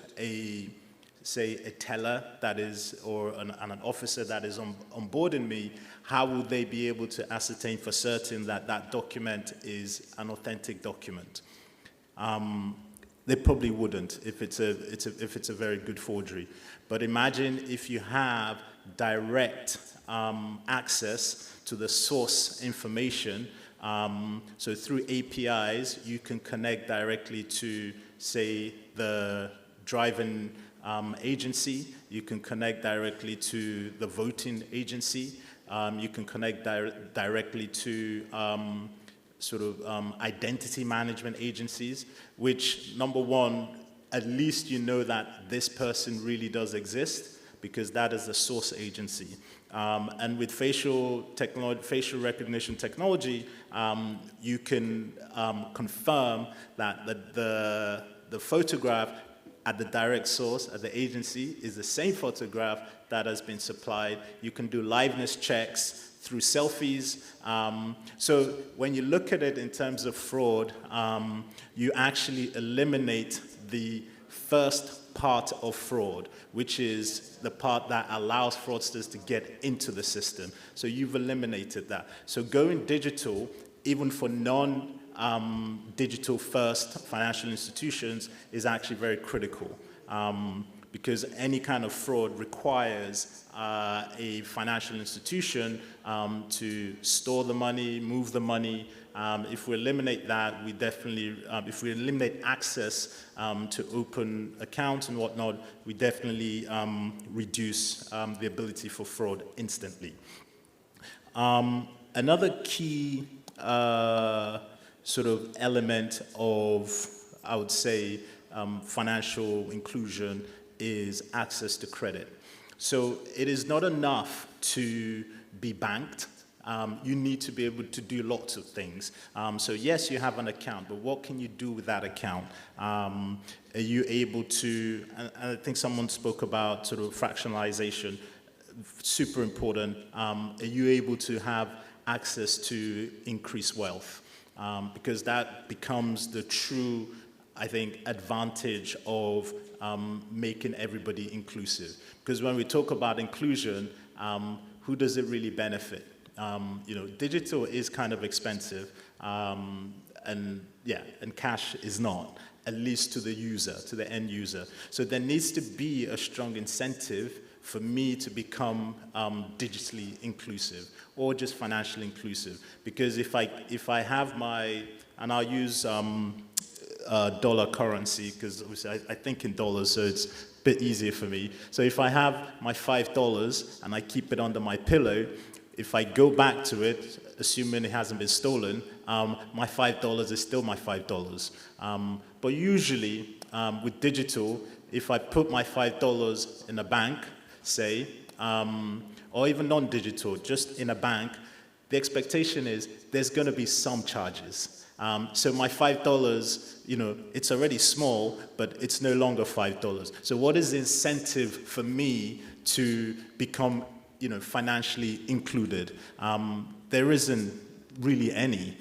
say a teller that is, or an officer that is onboarding me, how would they be able to ascertain for certain that that document is an authentic document? They probably wouldn't if it's a very good forgery. But imagine if you have direct access to the source information. So through APIs, you can connect directly to, say, the driving agency. You can connect directly to the voting agency. You can connect directly to identity management agencies, which, number one, at least you know that this person really does exist, because that is the source agency. And with facial recognition technology, you can confirm that the photograph at the direct source, at the agency, is the same photograph that has been supplied. You can do liveness checks through selfies. So when you look at it in terms of fraud, you actually eliminate the first part of fraud, which is the part that allows fraudsters to get into the system. So you've eliminated that. So going digital, even for digital first financial institutions, is actually very critical, because any kind of fraud requires a financial institution to store the money, move the money. If we eliminate that, we definitely, if we eliminate access to open accounts and whatnot, we definitely reduce the ability for fraud instantly. Another key sort of element of, I would say, financial inclusion is access to credit. So it is not enough to be banked. you need to be able to do lots of things. So yes, you have an account, but what can you do with that account? Are you able to, and I think someone spoke about sort of fractionalization, super important. Are you able to have access to increased wealth? Because that becomes the true, I think, advantage of making everybody inclusive. Because when we talk about inclusion, who does it really benefit? Digital is kind of expensive, and cash is not, at least to the user, to the end user. So there needs to be a strong incentive for me to become digitally inclusive or just financially inclusive. Because if I have my, and I'll use dollar currency, because obviously I think in dollars, so it's a bit easier for me. So if I have my $5 and I keep it under my pillow, if I go back to it, assuming it hasn't been stolen, my $5 is still my $5. But usually with digital, if I put my $5 in a bank, say, or even non-digital, just in a bank, the expectation is there's going to be some charges. So my $5, it's already small, but it's no longer $5. So what is the incentive for me to become, financially included? There isn't really any.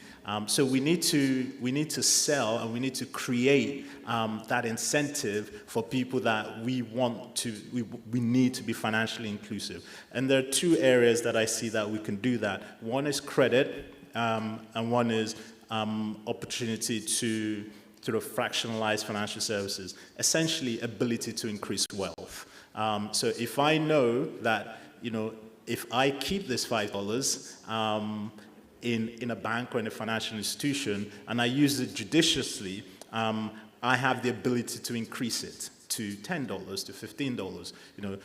So we need to sell and we need to create that incentive for people that we need to be financially inclusive. And there are two areas that I see that we can do that. One is credit, and one is opportunity to sort of fractionalize financial services, essentially ability to increase wealth. So if I know that, if I keep this $5 in a bank or in a financial institution and I use it judiciously, I have the ability to increase it to $10, to $15.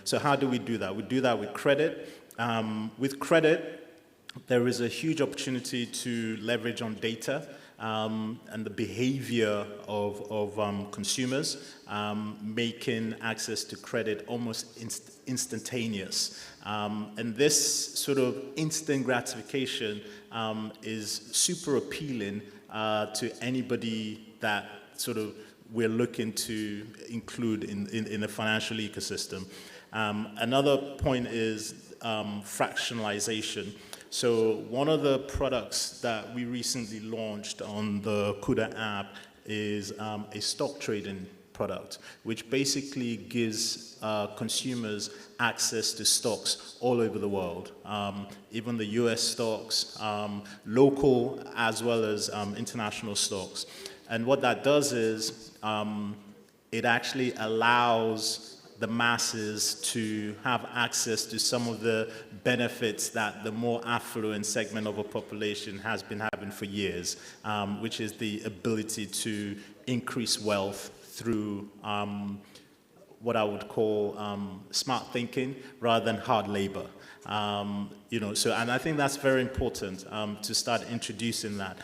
So how do we do that? We do that with credit. With credit, there is a huge opportunity to leverage on data and the behavior of consumers, making access to credit almost instantaneous. And this sort of instant gratification is super appealing to anybody that sort of we're looking to include in the financial ecosystem. Another point is fractionalization. So one of the products that we recently launched on the Kuda app is a stock trading product, which basically gives consumers access to stocks all over the world, even the US stocks, local as well as international stocks. And what that does is it actually allows the masses to have access to some of the benefits that the more affluent segment of a population has been having for years, which is the ability to increase wealth through what I would call smart thinking rather than hard labor. And I think that's very important to start introducing that.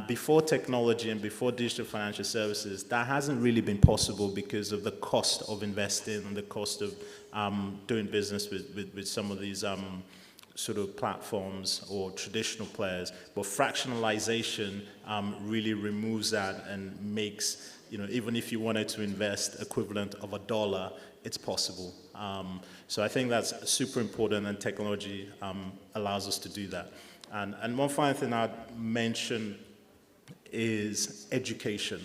Before technology and before digital financial services, that hasn't really been possible because of the cost of investing and the cost of doing business with some of these sort of platforms or traditional players. But fractionalization really removes that and makes, even if you wanted to invest equivalent of $1, it's possible. So I think that's super important, and technology allows us to do that. And one final thing I'd mention is education.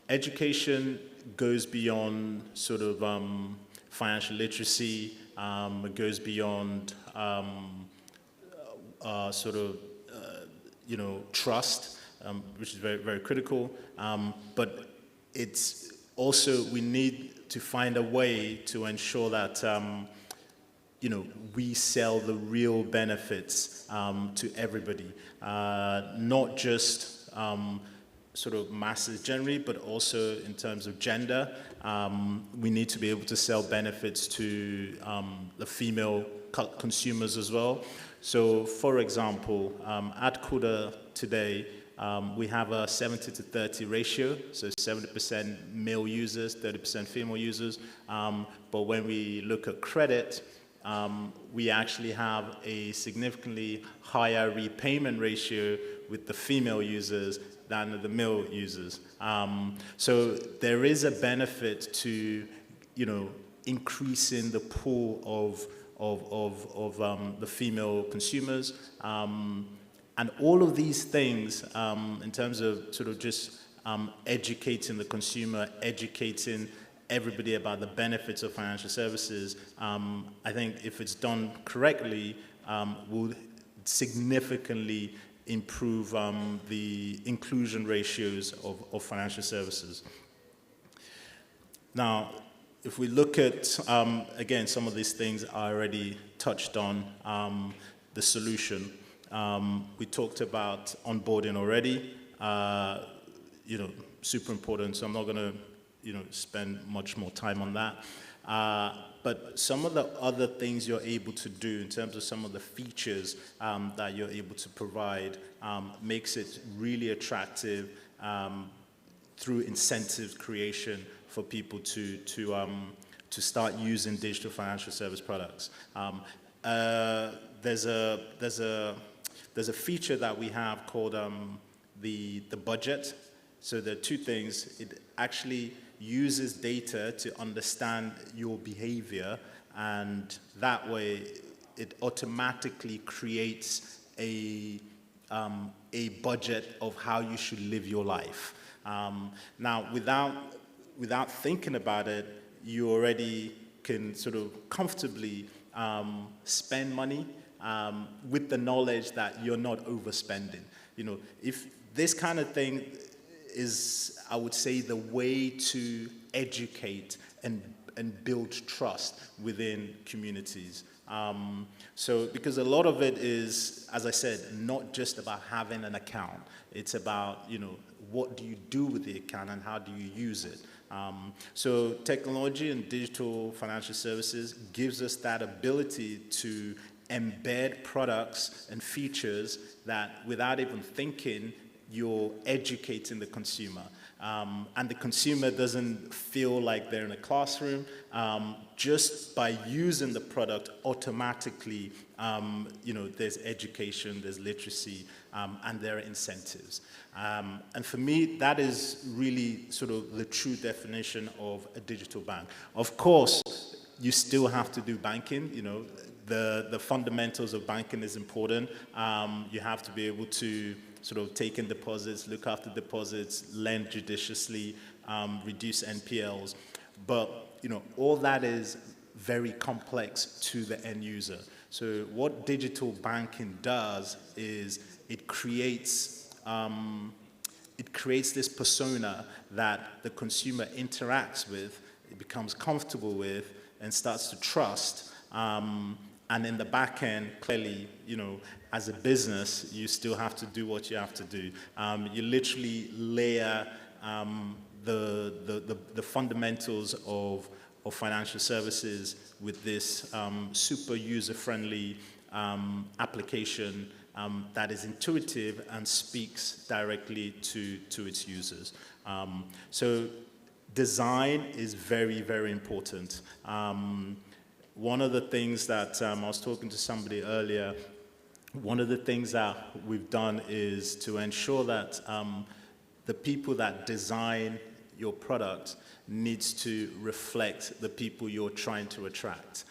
Education goes beyond sort of financial literacy. It goes beyond trust, which is very, very critical. But it's also, we need to find a way to ensure that we sell the real benefits to everybody, not just sort of masses generally, but also in terms of gender. We need to be able to sell benefits to the female consumers as well. So, for example, at Kuda today, we have a 70-30 ratio, so 70% male users, 30% female users. But when we look at credit, we actually have a significantly higher repayment ratio with the female users than the male users. So there is a benefit to, increasing the pool of the female consumers. And all of these things, in terms of sort of just educating the consumer, educating everybody about the benefits of financial services, I think if it's done correctly, will significantly improve the inclusion ratios of financial services. Now, if we look at, again, some of these things I already touched on, the solution. We talked about onboarding already, super important, so I'm not going to spend much more time on that. But some of the other things you're able to do in terms of some of the features that you're able to provide makes it really attractive through incentive creation for people to start using digital financial service products. There's a feature that we have called the budget. So there are two things. It actually uses data to understand your behavior, and that way it automatically creates a budget of how you should live your life. Now, without thinking about it, you already can sort of comfortably spend money with the knowledge that you're not overspending. If this kind of thing is, I would say, the way to educate and build trust within communities. So, because a lot of it is, as I said, not just about having an account. It's about, what do you do with the account and how do you use it? So technology and digital financial services gives us that ability to embed products and features that, without even thinking, you're educating the consumer. And the consumer doesn't feel like they're in a classroom. Just by using the product, automatically, there's education, there's literacy, and there are incentives. And for me, that is really sort of the true definition of a digital bank. Of course, you still have to do banking. The fundamentals of banking is important. You have to be able to sort of take in deposits, look after deposits, lend judiciously, reduce NPLs. But, all that is very complex to the end user. So what digital banking does is it creates this persona that the consumer interacts with, it becomes comfortable with, and starts to trust. And in the back end, clearly, as a business, you still have to do what you have to do. You literally layer the fundamentals of financial services with this super user-friendly application that is intuitive and speaks directly to its users. So design is very, very important. One of the things that I was talking to somebody earlier, one of the things that we've done is to ensure that the people that design your product needs to reflect the people you're trying to attract.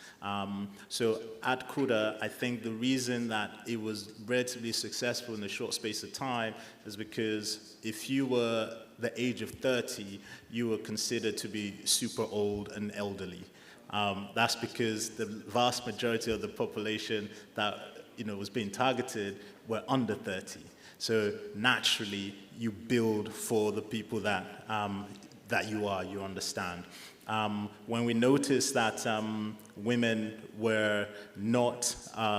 So at Kuda, I think the reason that it was relatively successful in a short space of time is because if you were the age of 30, you were considered to be super old and elderly. That's because the vast majority of the population that was being targeted were under 30. So naturally, you build for the people that you understand. When we noticed that women were not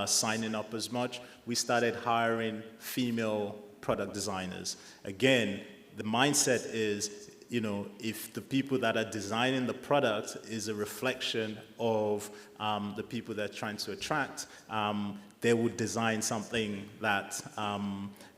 signing up as much, we started hiring female product designers. Again, the mindset is, if the people that are designing the product is a reflection of the people they're trying to attract, they would design something that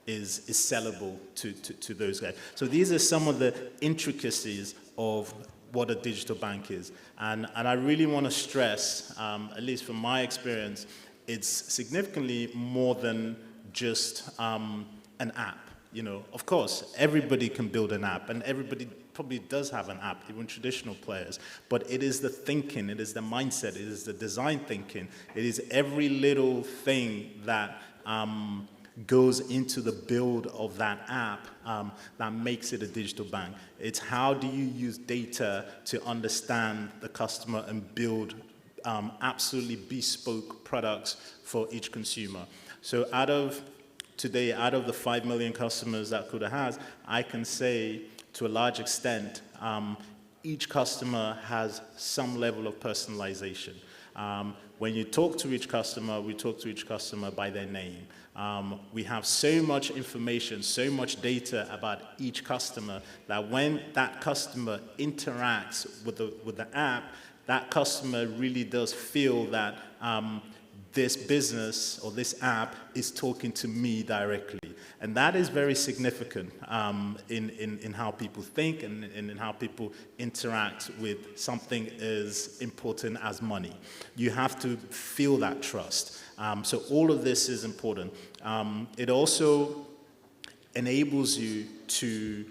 is sellable to those guys. So these are some of the intricacies of what a digital bank is. And I really want to stress, at least from my experience, it's significantly more than just an app. You know, of course, everybody can build an app, and everybody probably does have an app, even traditional players. But it is the thinking, it is the mindset, it is the design thinking, it is every little thing that goes into the build of that app that makes it a digital bank. It's how do you use data to understand the customer and build absolutely bespoke products for each consumer. So today, out of the 5 million customers that Kuda has, I can say to a large extent, each customer has some level of personalization. When you talk to each customer, we talk to each customer by their name. We have so much information, so much data about each customer that when that customer interacts with the app, that customer really does feel that this business or this app is talking to me directly. And that is very significant in how people think and in how people interact with something as important as money. You have to feel that trust. So all of this is important. It also enables you to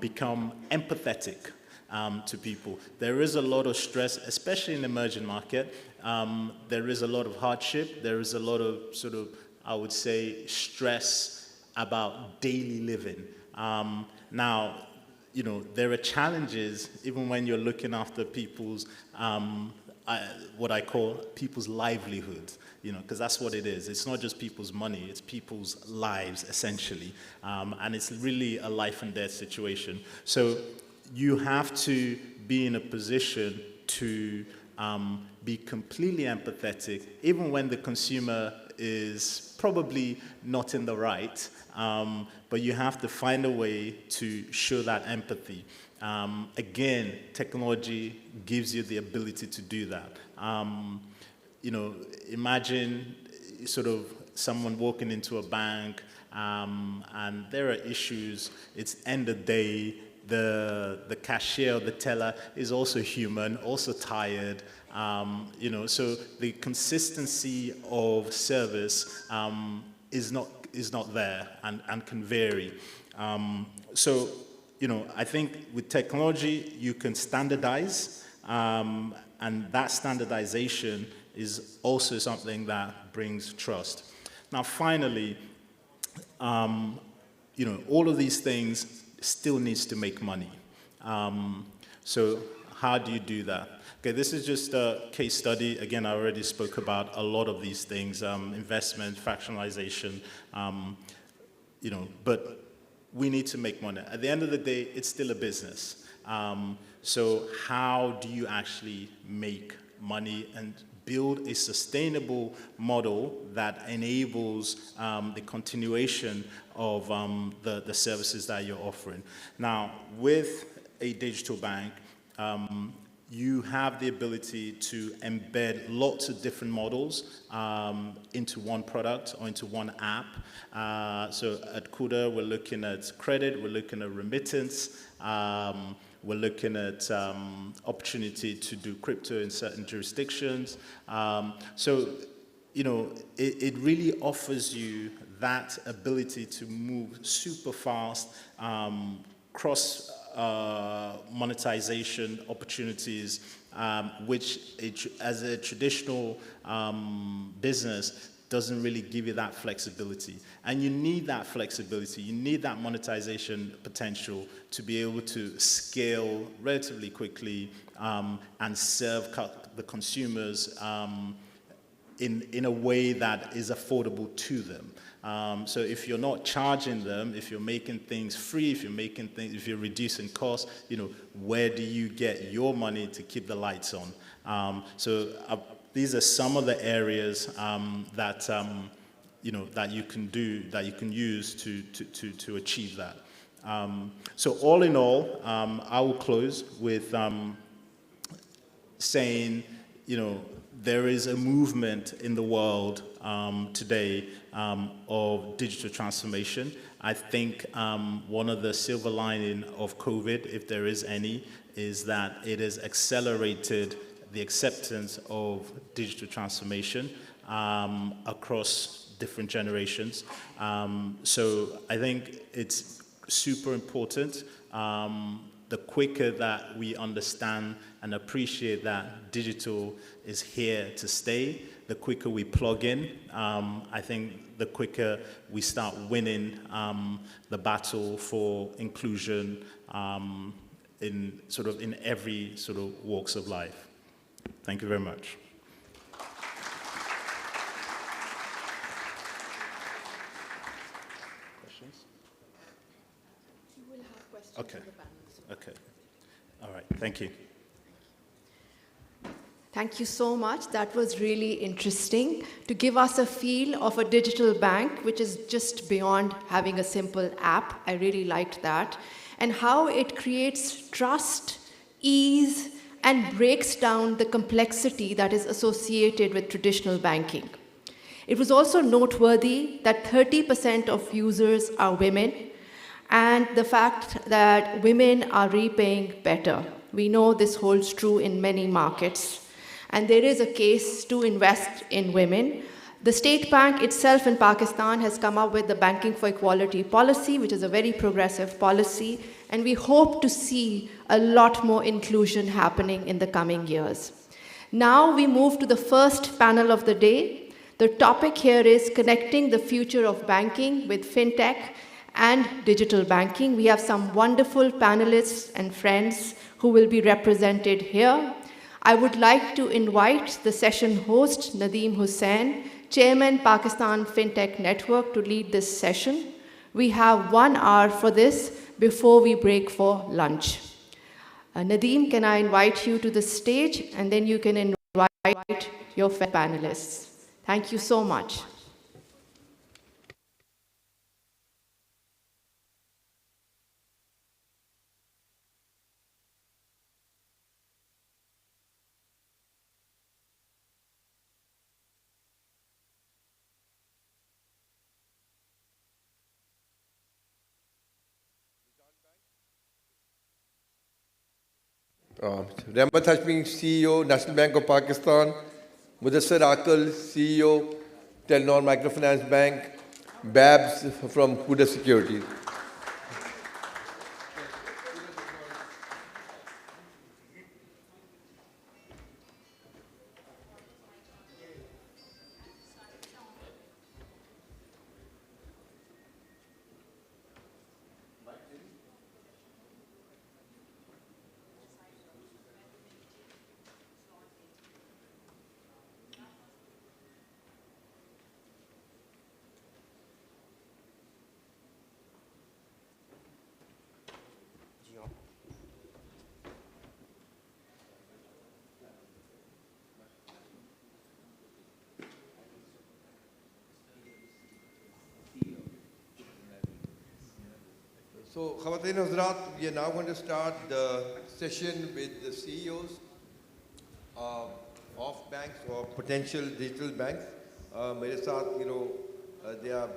become empathetic to people. There is a lot of stress, especially in the emerging market. There is a lot of hardship. There is a lot of sort of, I would say, stress about daily living. Now, you know, there are challenges even when you're looking after people's, what I call people's livelihoods, you know, because that's what it is. It's not just people's money, it's people's lives, essentially. And it's really a life and death situation. So you have to be in a position to be completely empathetic, even when the consumer is probably not in the right, but you have to find a way to show that empathy. Again, technology gives you the ability to do that. You know, imagine sort of someone walking into a bank and there are issues, it's end of day, the cashier or the teller is also human, also tired, you know, so the consistency of service is not there and can vary. So, you know, I think with technology you can standardize, and that standardization is also something that brings trust. Now, finally, you know, all of these things still needs to make money. So how do you do that? Okay, this is just a case study. Again, I already spoke about a lot of these things, investment, fractionalization, you know, but we need to make money. At the end of the day, it's still a business. So how do you actually make money and build a sustainable model that enables the continuation of the services that you're offering? Now, with a digital bank, you have the ability to embed lots of different models into one product or into one app. So at Kuda, we're looking at credit, we're looking at remittance, we're looking at opportunity to do crypto in certain jurisdictions. So, you know, it really offers you that ability to move super fast, cross monetization opportunities, which as a traditional business doesn't really give you that flexibility. And you need that flexibility, you need that monetization potential to be able to scale relatively quickly and serve the consumers in a way that is affordable to them. So if you're not charging them, if you're making things free, if you're reducing costs, you know, where do you get your money to keep the lights on? These are some of the areas that you know, that you can do, that you can use to achieve that. So all in all, I will close with saying, there is a movement in the world today of digital transformation. I think one of the silver lining of COVID, if there is any, is that it has accelerated the acceptance of digital transformation across different generations. So I think it's super important. The quicker that we understand and appreciate that digital is here to stay, the quicker we plug in, I think the quicker we start winning the battle for inclusion in every sort of walks of life. Thank you very much. Questions? You will have questions Okay. from the panel. Okay. All right. Thank you. Thank you so much. That was really interesting to give us a feel of a digital bank, which is just beyond having a simple app. I really liked that. And how it creates trust, ease, and breaks down the complexity that is associated with traditional banking. It was also noteworthy that 30% of users are women, and the fact that women are repaying better. We know this holds true in many markets, and there is a case to invest in women. The State Bank itself in Pakistan has come up with the Banking for Equality policy, which is a very progressive policy, and we hope to see a lot more inclusion happening in the coming years. Now we move to the first panel of the day. The topic here is connecting the future of banking with fintech and digital banking. We have some wonderful panelists and friends who will be represented here. I would like to invite the session host, Nadeem Hussain, Chairman, Pakistan FinTech Network, to lead this session. We have 1 hour for this before we break for lunch. Nadeem, can I invite you to the stage, and then you can invite your panelists. Thank you so much. Rahmat Hashmi, CEO, National Bank of Pakistan, Mudassar Aqil, CEO, Telenor Microfinance Bank, Babs from Huda Securities. So, Khawateen Hazrat, we are now going to start the session with the CEOs of banks or potential digital banks. मेरे साथ, there are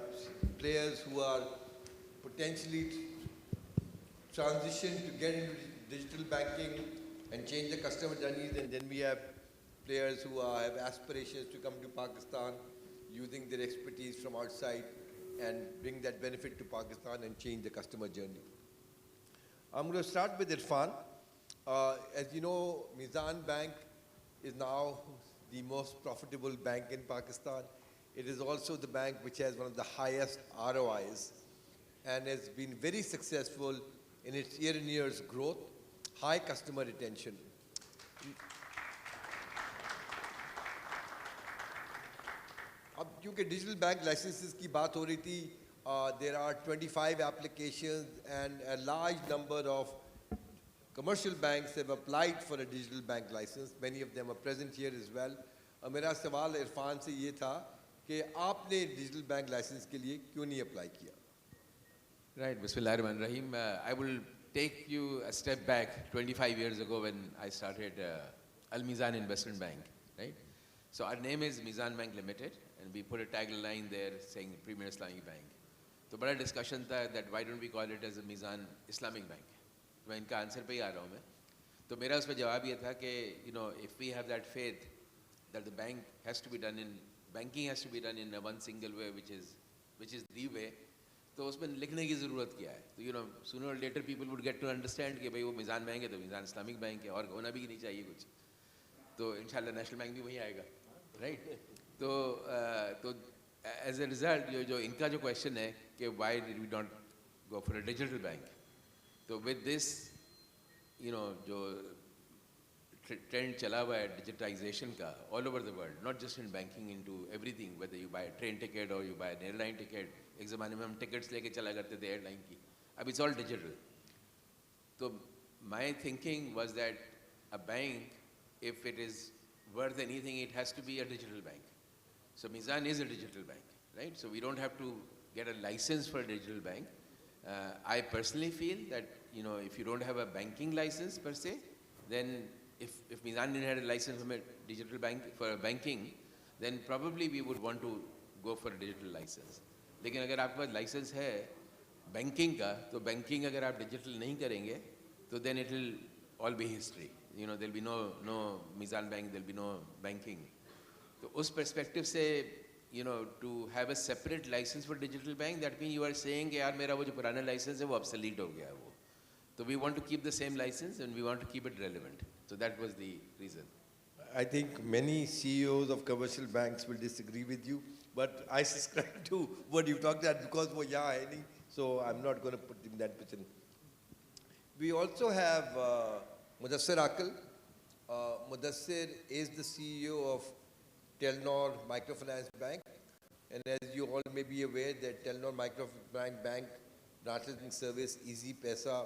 players who are potentially transitioned to get into digital banking and change the customer journeys, and then we have players who have aspirations to come to Pakistan using their expertise from outside and bring that benefit to Pakistan and change the customer journey. I'm going to start with Irfan. As you know, Mizan Bank is now the most profitable bank in Pakistan. It is also the bank which has one of the highest ROIs and has been very successful in its year-on-year growth, high customer retention. अब क्योंकि digital bank licences की बात हो रही थी, there are 25 applications and a large number of commercial banks have applied for a digital bank license. Many of them are present here as well. मेरा सवाल इरफान से ये था कि आपने डिजिटल बैंक लाइसेंस के लिए क्यों नहीं अप्लाई किया? Right, Bismillahirrahmanirrahim. I will take you a step back 25 years ago when I started Al Mizan Investment Bank. right? So our name is Mizan Bank Limited, and we put a tagline there saying Premier Islamic Bank. तो बड़ा discussion था that why don't we call it as a Mizan Islamic Bank? तो मैं इनका answer पे ही आ रहा हूँ मैं. तो मेरा उसमें जवाब ये था कि if we have that faith that the banking has to be done in one single way, which is the way, तो उसमें लिखने की ज़रूरत क्या है? तो sooner or later people would get to understand कि भाई वो मिज़ान बैंक है तो मिज़ान इस्लामिक बैंक है, और होना भी नहीं चाहिए कुछ. तो इंशाल्लाह नेशनल बैंक भी वही आएगा, right? तो as a result जो इनका जो question है कि why did we not go for a digital bank? तो with this जो trend चला हुआ है digitization का all over the world, not just in banking, into everything, whether you buy a train ticket or you buy an airline ticket. एक ज़माने में हम tickets लेके चला करते थे airline की, अब it's all digital. So my thinking was that a bank, if it is worth anything, it has to be a digital bank. So Mizan is a digital bank, right? So we don't have to get a license for a digital bank. I personally feel that if you don't have a banking license per se, then if Mizan didn't have a license from a digital bank for banking, then probably we would want to go for a digital license. लेकिन अगर आपके पास licence है banking का, तो banking अगर आप digital नहीं करेंगे तो then it will all be history. There'll be no Mizan bank, there'll be no banking. तो उस perspective से to have a separate license for digital bank, that means you are saying कि यार मेरा वो जो पुराना license है वो obsolete हो गया है वो. So we want to keep the same license and we want to keep it relevant. So that was the reason. I think many CEOs of commercial banks will disagree with you, but I subscribe to what you talked about because so I'm not going to put in that position. We also have Mudassir Akil. Mudassir is the CEO of Telnor Microfinance Bank, and as you all may be aware that Telnor Microfinance Bank translating service Easy Pesa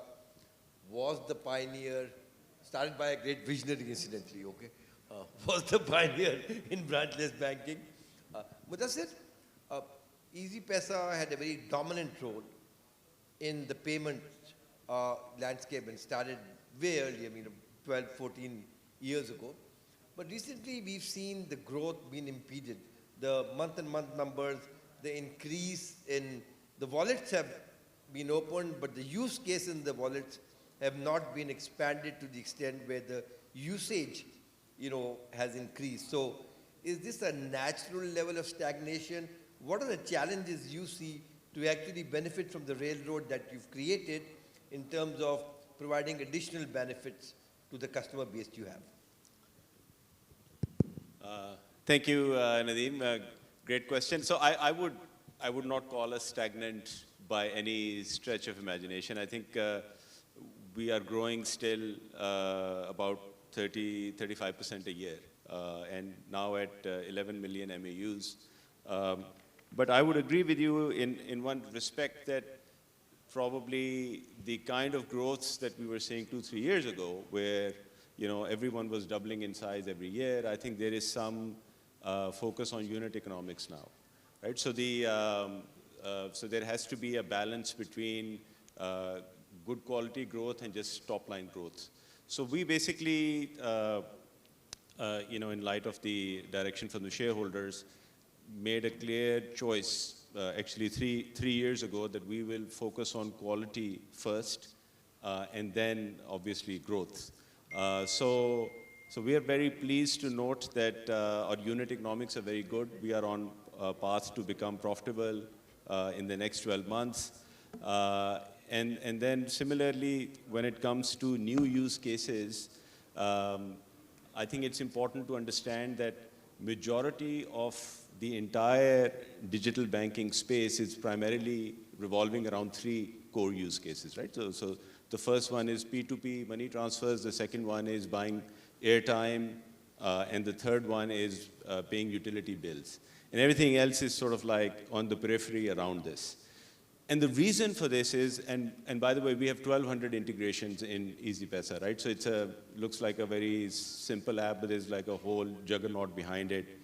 was the pioneer, started by a great visionary incidentally, okay? Was the pioneer in branchless banking. Mudassir, Easy Pesa had a very dominant role in the payment landscape and started way early, 12, 14 years ago. But recently we've seen the growth being impeded. The month-on-month numbers, the increase in the wallets have been opened, but the use case in the wallets have not been expanded to the extent where the usage has increased. So is this a natural level of stagnation? What are the challenges you see to actually benefit from the railroad that you've created in terms of providing additional benefits to the customer base you have? Thank you, Nadeem. Great question. So I would not call us stagnant by any stretch of imagination. I think we are growing still about 35% a year, and now at 11 million MAUs. But I would agree with you in one respect that probably the kind of growths that we were seeing 2-3 years ago, where everyone was doubling in size every year, I think there is some focus on unit economics now, right? So so there has to be a balance between good quality growth and just top line growth. So we basically, in light of the direction from the shareholders, made a clear choice, actually three years ago, that we will focus on quality first, and then obviously growth. So we are very pleased to note that our unit economics are very good. We are on a path to become profitable in the next 12 months. And then similarly, when it comes to new use cases, I think it's important to understand that majority of the entire digital banking space is primarily revolving around 3 core use cases, right? So the first one is P2P money transfers, the second one is buying airtime, and the third one is paying utility bills. And everything else is sort of like on the periphery around this. And the reason for this is, and by the way, we have 1,200 integrations in Easy Pesa, right? So it's looks like a very simple app, but there's like a whole juggernaut behind it.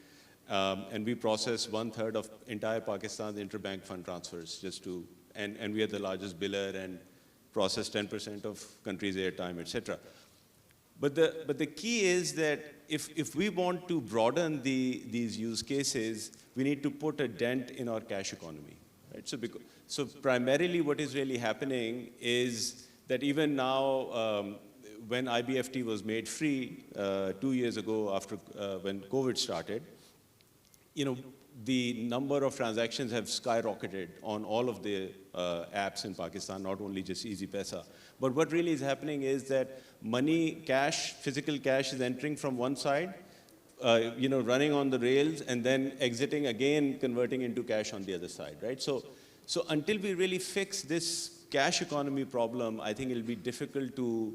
And we process 1/3 of entire Pakistan's interbank fund transfers and we are the largest biller and process 10% of country's airtime, etc. But the key is that if we want to broaden these use cases, we need to put a dent in our cash economy, right? So primarily what is really happening is that even now, when IBFT was made free 2 years ago after when COVID started, the number of transactions have skyrocketed on all of the apps in Pakistan, not only just Easy Paisa. But what really is happening is that money, cash, physical cash is entering from one side, running on the rails, and then exiting again, converting into cash on the other side, right? So until we really fix this cash economy problem, I think it'll be difficult to,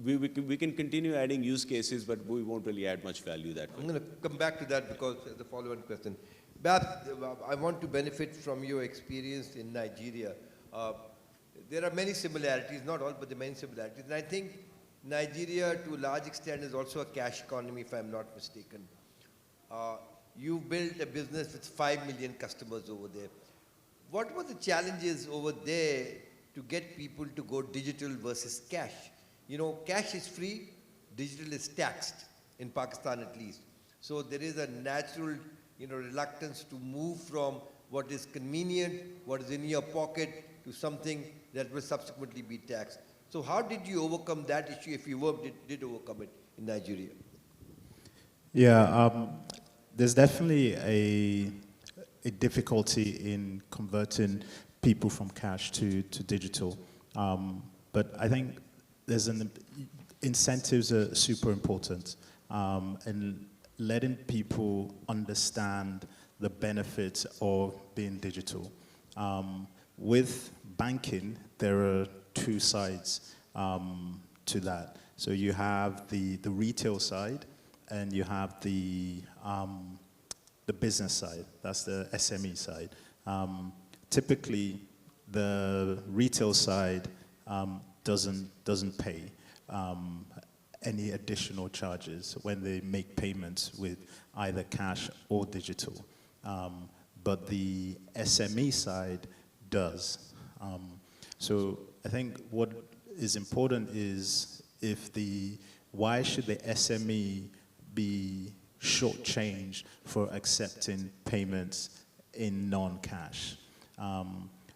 we can continue adding use cases, but we won't really add much value that way. I'm going to come back to that because the follow-on question. Babs, I want to benefit from your experience in Nigeria. There are many similarities, not all, but there are many similarities. And I think Nigeria, to a large extent, is also a cash economy, if I'm not mistaken. You built a business with 5 million customers over there. What were the challenges over there to get people to go digital versus cash? Cash is free, digital is taxed, in Pakistan at least. So there is a natural reluctance to move from what is convenient, what is in your pocket, to something that will subsequently be taxed. So how did you overcome that issue, if you did overcome it in Nigeria? Yeah, there's definitely a difficulty in converting people from cash to digital. But I think incentives are super important, and letting people understand the benefits of being digital. With banking, there are two sides to that. So you have the retail side, and you have the business side. That's the SME side. Typically, the retail side doesn't pay any additional charges when they make payments with either cash or digital. But the SME side does. So I think what is important is why should the SME be shortchanged for accepting payments in non-cash?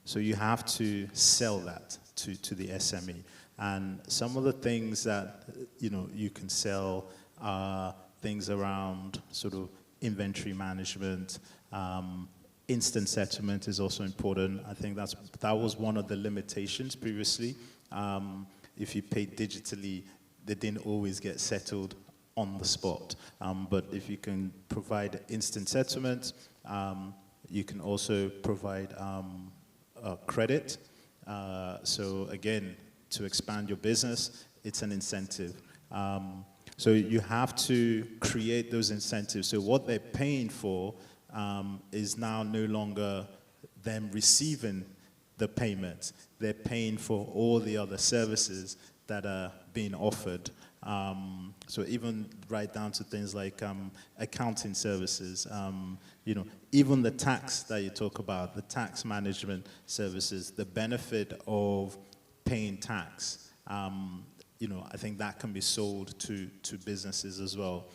So you have to sell that to the SME. And some of the things that you can sell are things around sort of inventory management. Instant settlement is also important. I think that was one of the limitations previously. If you paid digitally, they didn't always get settled on the spot. But if you can provide instant settlement, you can also provide credit. So again, to expand your business, it's an incentive. So you have to create those incentives. So what they're paying for is now no longer them receiving the payment. They're paying for all the other services that are being offered. So even right down to things like accounting services, even the tax that you talk about, the tax management services, the benefit of paying tax, I think that can be sold to businesses as well.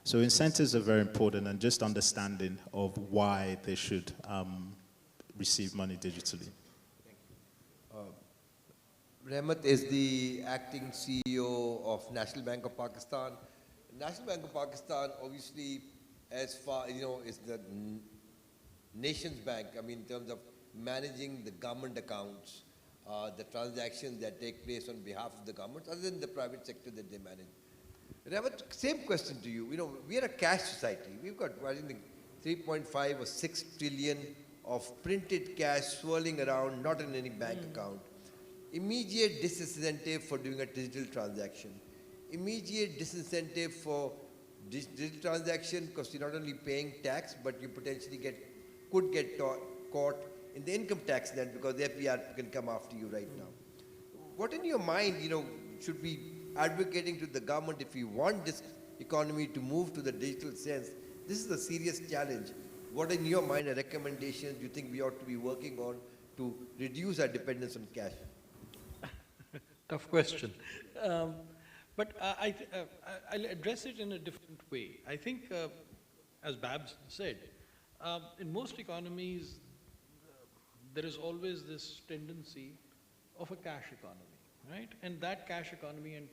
So incentives are very important, and just understanding of why they should receive money digitally. Rahmat is the acting CEO of National Bank of Pakistan. National Bank of Pakistan, obviously, as far, is the nation's bank. I mean, in terms of managing the government accounts, the transactions that take place on behalf of the government, other than the private sector that they manage. Rahmat, same question to you. We are a cash society. We've got, I think, 3.5 or 6 trillion of printed cash swirling around, not in any bank account. Immediate disincentive for doing a digital transaction. Immediate disincentive for digital transaction because you're not only paying tax, but you potentially could get caught in the income tax then because the FBR can come after you right now. What in your mind, should be advocating to the government if we want this economy to move to the digital sense? This is a serious challenge. What in your mind are recommendations you think we ought to be working on to reduce our dependence on cash? Tough question. But I'll address it in a different way. I think, as Babs said, in most economies, there is always this tendency of a cash economy, right? And that cash economy and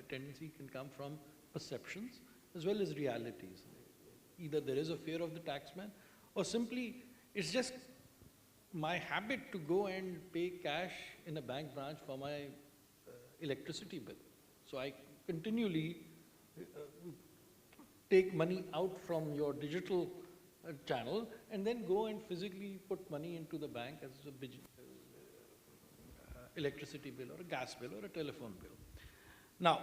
tendency can come from perceptions as well as realities. Either there is a fear of the taxman, or simply it's just my habit to go and pay cash in a bank branch for my electricity bill. So I continually take money out from your digital channel and then go and physically put money into the bank as a electricity bill or a gas bill or a telephone bill. Now,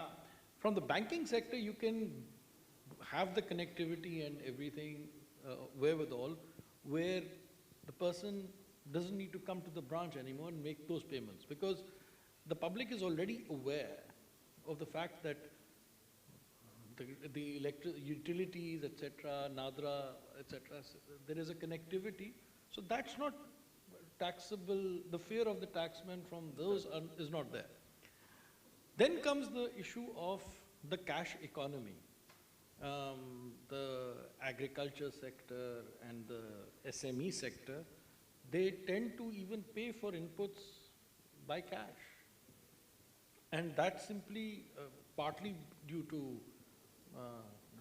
from the banking sector, you can have the connectivity and everything wherewithal, where the person doesn't need to come to the branch anymore and make those payments, because the public is already aware of the fact that the electric utilities, etc., NADRA, etc., there is a connectivity. So that's not taxable. The fear of the taxman from those is not there. Then comes the issue of the cash economy. The agriculture sector and the SME sector, they tend to even pay for inputs by cash. And that's simply partly due to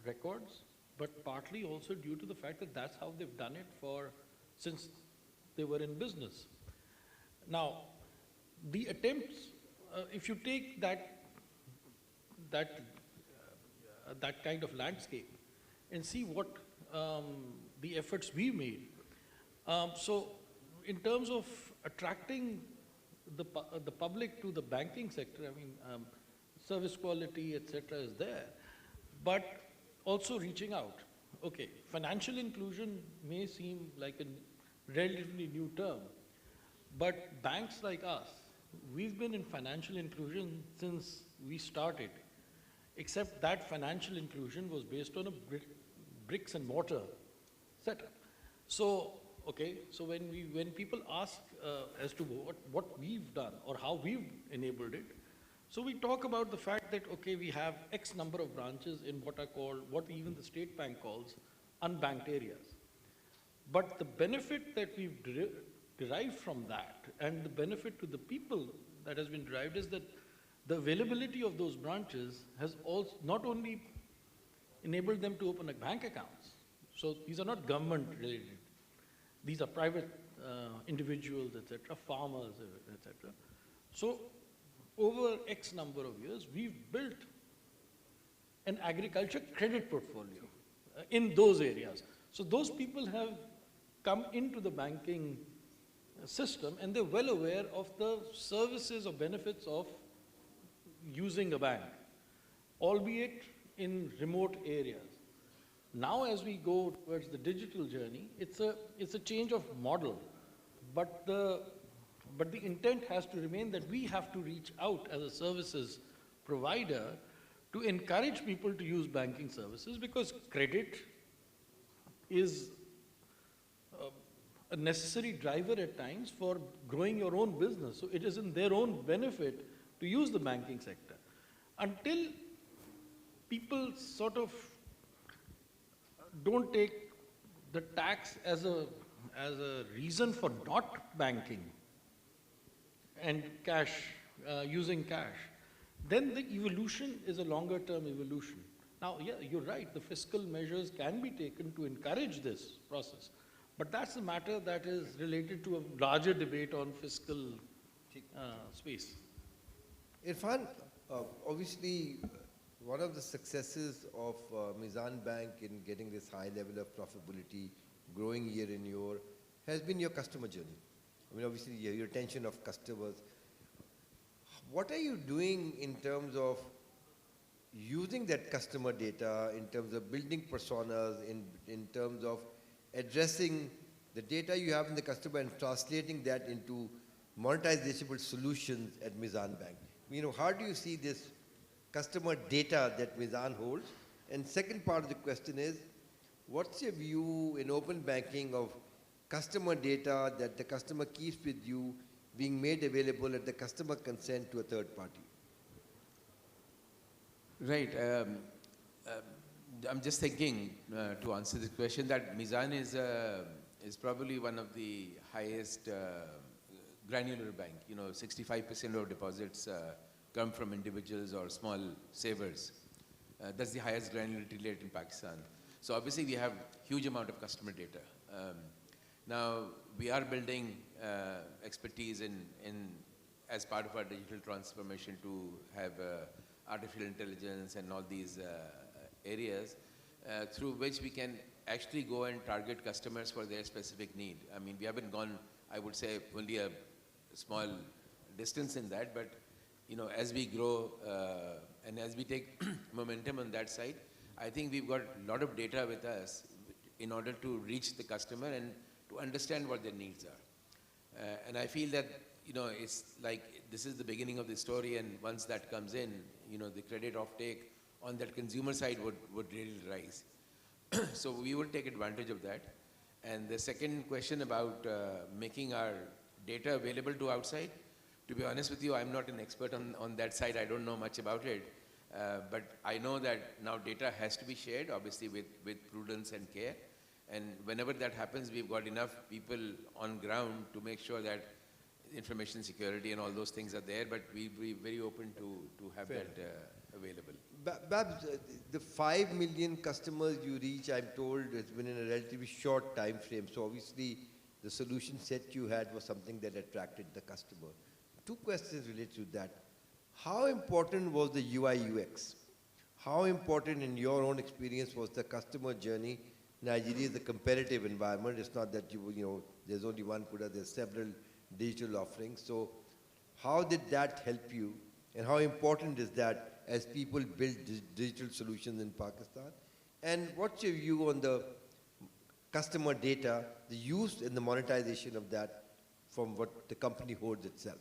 records, but partly also due to the fact that that's how they've done it since they were in business. Now, the attempts, if you take that kind of landscape and see what the efforts we made. So in terms of attracting the public to the banking sector, I mean, service quality, etc., is there, but also reaching out. Okay, financial inclusion may seem like a relatively new term, but banks like us, we've been in financial inclusion since we started, except that financial inclusion was based on a bricks and mortar setup. So, okay, so when people ask as to what we've done or how we've enabled it, so we talk about the fact that, okay, we have X number of branches in what are called, what even the State Bank calls, unbanked areas. But the benefit that we've derived from that, and the benefit to the people that has been derived, is that the availability of those branches has also not only enabled them to open bank accounts. So these are not government related. These are private individuals, etc., farmers, etc. So over X number of years, we've built an agriculture credit portfolio in those areas. So those people have come into the banking system and they're well aware of the services or benefits of using a bank, albeit in remote areas. Now as we go towards the digital journey, it's a change of model, but the intent has to remain that we have to reach out as a services provider to encourage people to use banking services, because credit is a necessary driver at times for growing your own business. So it is in their own benefit to use the banking sector. Until people sort of don't take the tax as a reason for not banking and cash, using cash, then the evolution is a longer term evolution. Now, yeah, you're right, the fiscal measures can be taken to encourage this process, but that's a matter that is related to a larger debate on fiscal space. Irfan, obviously, one of the successes of Mizan Bank in getting this high level of profitability, growing year in year, has been your customer journey. I mean, obviously, your retention of customers. What are you doing in terms of using that customer data, in terms of building personas, in terms of addressing the data you have in the customer and translating that into monetizable solutions at Mizan Bank? You know, how do you see this customer data that Mizan holds? And second part of the question is, what's your view in open banking of customer data that the customer keeps with you being made available at the customer consent to a third party? Right. I'm just thinking to answer this question that Mizan is probably one of the highest granular bank. 65% of deposits come from individuals or small savers. That's the highest granularity rate in Pakistan. So obviously we have huge amount of customer data. Now we are building expertise in as part of our digital transformation to have artificial intelligence and all these areas through which we can actually go and target customers for their specific need. I mean, we haven't gone, I would say, only a small distance in that, but as we grow and as we take momentum on that side, I think we've got a lot of data with us in order to reach the customer and to understand what their needs are. And I feel that, it's like this is the beginning of the story, and once that comes in, the credit offtake on that consumer side would really rise. So we will take advantage of that. And the second question about making our data available to outside, to be honest with you, I'm not an expert on that side. I don't know much about it. But I know that now data has to be shared, obviously with prudence and care. And whenever that happens, we've got enough people on ground to make sure that information security and all those things are there, but we'll be very open to have that available. Babs, the 5 million customers you reach, I'm told, has been in a relatively short time frame. So obviously, the solution set you had was something that attracted the customer. Two questions related to that. How important was the UI UX? How important in your own experience was the customer journey? Nigeria is a competitive environment. It's not that there's only one Kuda, there's several digital offerings. So how did that help you? And how important is that as people build digital solutions in Pakistan? And what's your view on the customer data, the use and the monetization of that from what the company holds itself?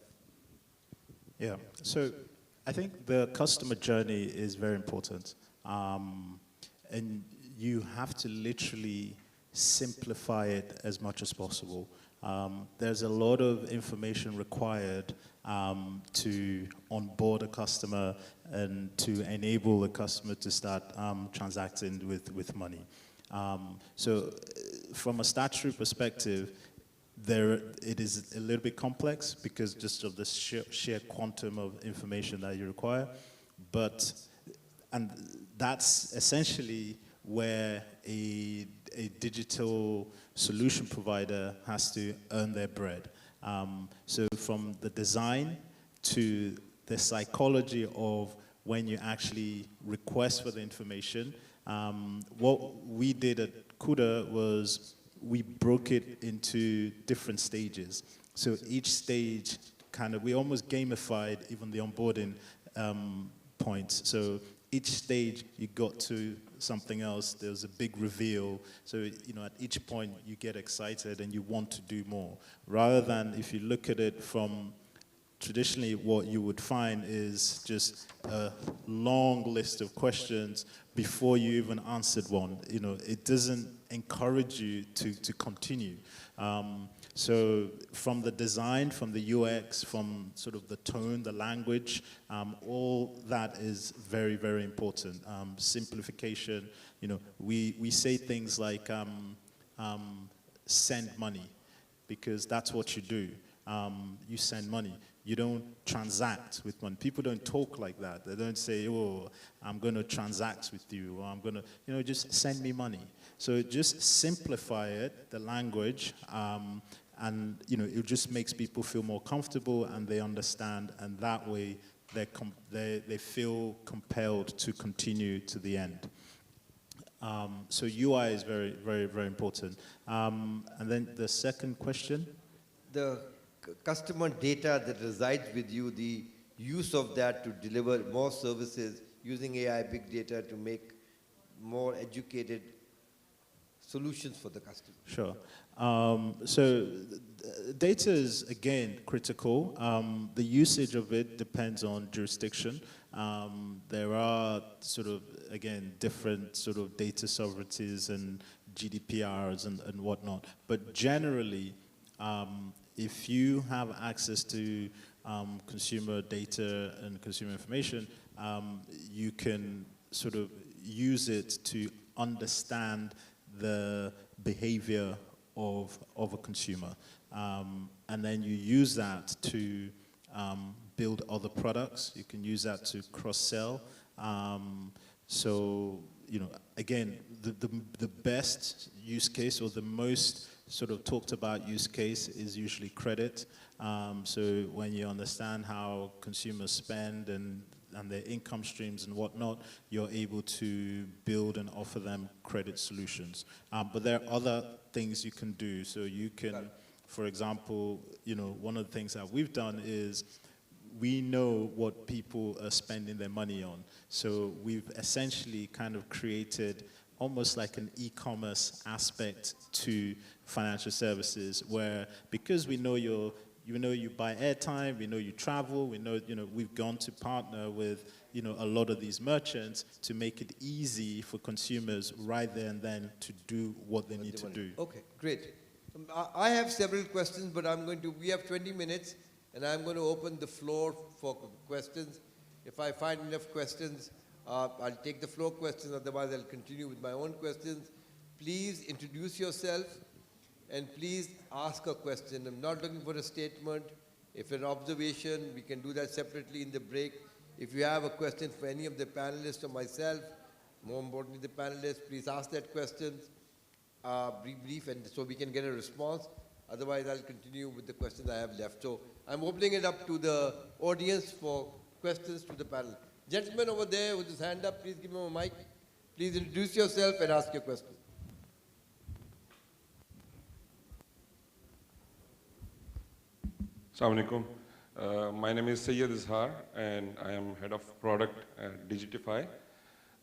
Yeah, so I think the customer journey is very important. And you have to literally simplify it as much as possible. There's a lot of information required to onboard a customer and to enable a customer to start transacting with money. So from a statutory perspective, it is a little bit complex because just of the sheer quantum of information that you require. And that's essentially where a digital solution provider has to earn their bread. So from the design to the psychology of when you actually request for the information, what we did at Kuda was we broke it into different stages. So each stage we almost gamified even the onboarding points. So each stage you got to something else, there was a big reveal. So, at each point you get excited and you want to do more. Rather than if you look at it from traditionally what you would find is just a long list of questions before you even answered one. It doesn't encourage you to continue. So from the design, from the UX, from sort of the tone, the language, all that is very, very important. Simplification, we say things like send money because that's what you do. You send money. You don't transact with money. People don't talk like that. They don't say, oh, I'm going to transact with you, or I'm going to, just send me money. So just simplify it, the language, and, it just makes people feel more comfortable and they understand, and that way they feel compelled to continue to the end. So UI is very, very, very important. And then the second question? The customer data that resides with you, the use of that to deliver more services using AI, big data to make more educated solutions for the customer. Sure. So data is, again, critical. The usage of it depends on jurisdiction. There are sort of, again, different sort of data sovereignties and GDPRs and whatnot. But generally, if you have access to consumer data and consumer information, you can sort of use it to understand the behavior of a consumer. And then you use that to build other products. You can use that to cross-sell. So, you know, again, the best use case or the most sort of talked about use case is usually credit. So when you understand how consumers spend and their income streams and whatnot, you're able to build and offer them credit solutions. But there are other things you can do. So you can, for example, you know, one of the things that we've done is we know what people are spending their money on. So we've essentially kind of created almost like an e-commerce aspect to financial services where, because we know you buy airtime, we know you travel, we know, you know, we've gone to partner with, you know, a lot of these merchants to make it easy for consumers right there and then to do what they need to do. Okay, great. I have several questions, but we have 20 minutes, and I'm going to open the floor for questions. If I find enough questions, I'll take the floor questions, otherwise I'll continue with my own questions. Please introduce yourself, and please ask a question. I'm not looking for a statement. If an observation, we can do that separately in the break. If you have a question for any of the panelists or myself, more importantly the panelists, please ask that question, brief, and so we can get a response. Otherwise, I'll continue with the questions I have left. So I'm opening it up to the audience for questions to the panel. Gentleman over there with his hand up, please give him a mic. Please introduce yourself and ask your question. Assalamu alaikum. My name is Syed Izhar, and I am head of product at Digitify.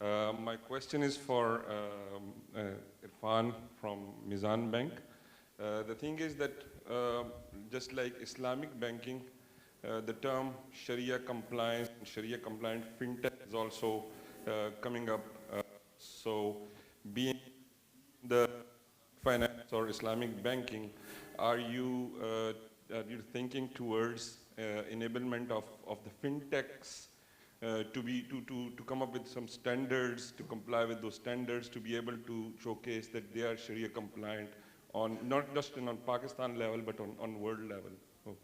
My question is for Irfan from Mizan Bank. The thing is that just like Islamic banking, the term Sharia compliance and Sharia compliant fintech is also coming up. So being the finance or Islamic banking, are you thinking towards enablement of the fintechs to come up with some standards, to comply with those standards, to be able to showcase that they are Sharia compliant on not just on Pakistan level, but on world level? Oh.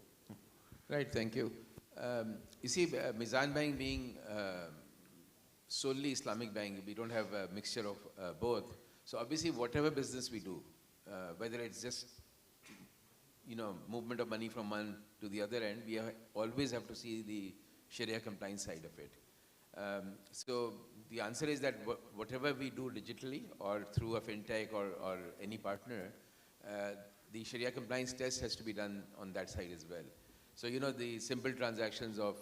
Right, thank you. You see, Mizan Bank being solely Islamic bank, we don't have a mixture of both. So obviously, whatever business we do, whether it's just, you know, movement of money from one to the other end, we always have to see the Sharia compliance side of it. So the answer is that whatever we do digitally or through a fintech or any partner, the Sharia compliance test has to be done on that side as well. So, you know, the simple transactions of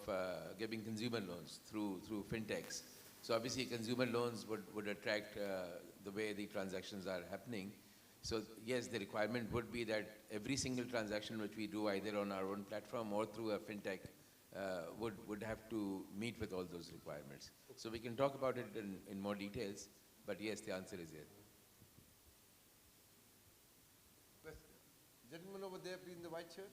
giving consumer loans through fintechs. So obviously consumer loans would attract the way the transactions are happening. So yes, the requirement would be that every single transaction which we do either on our own platform or through a fintech would have to meet with all those requirements. So we can talk about it in more details, but yes, the answer is yes. Gentleman over there, please, in the white shirt.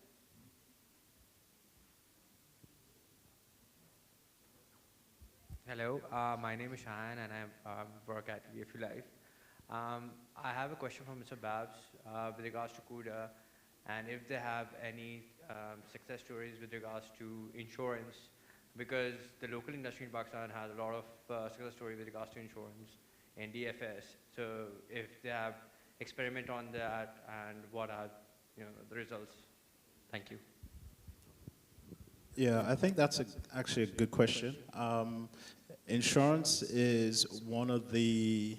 Hello, my name is Hussain and I work at EFU Life. I have a question for Mr. Babs with regards to Kuda and if they have any success stories with regards to insurance, because the local industry in Pakistan has a lot of success stories with regards to insurance and DFS. So if they have experiment on that and what are the results? Thank you. Yeah, I think that's actually a good question. Insurance is one of the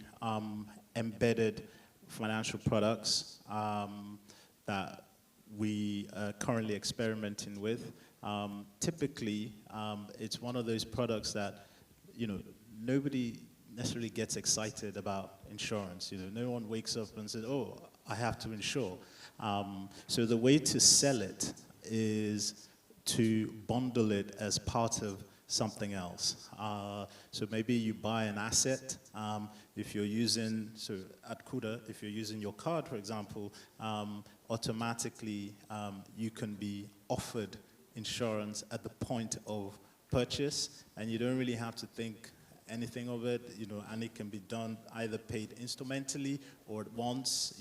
embedded financial products that we are currently experimenting with. Typically, it's one of those products that, nobody necessarily gets excited about insurance. No one wakes up and says, oh, I have to insure. So the way to sell it is to bundle it as part of something else. So maybe you buy an asset. If you're using, so at Kuda, if you're using your card, for example, automatically you can be offered insurance at the point of purchase, and you don't really have to think anything of it, and it can be done either paid instrumentally or at once,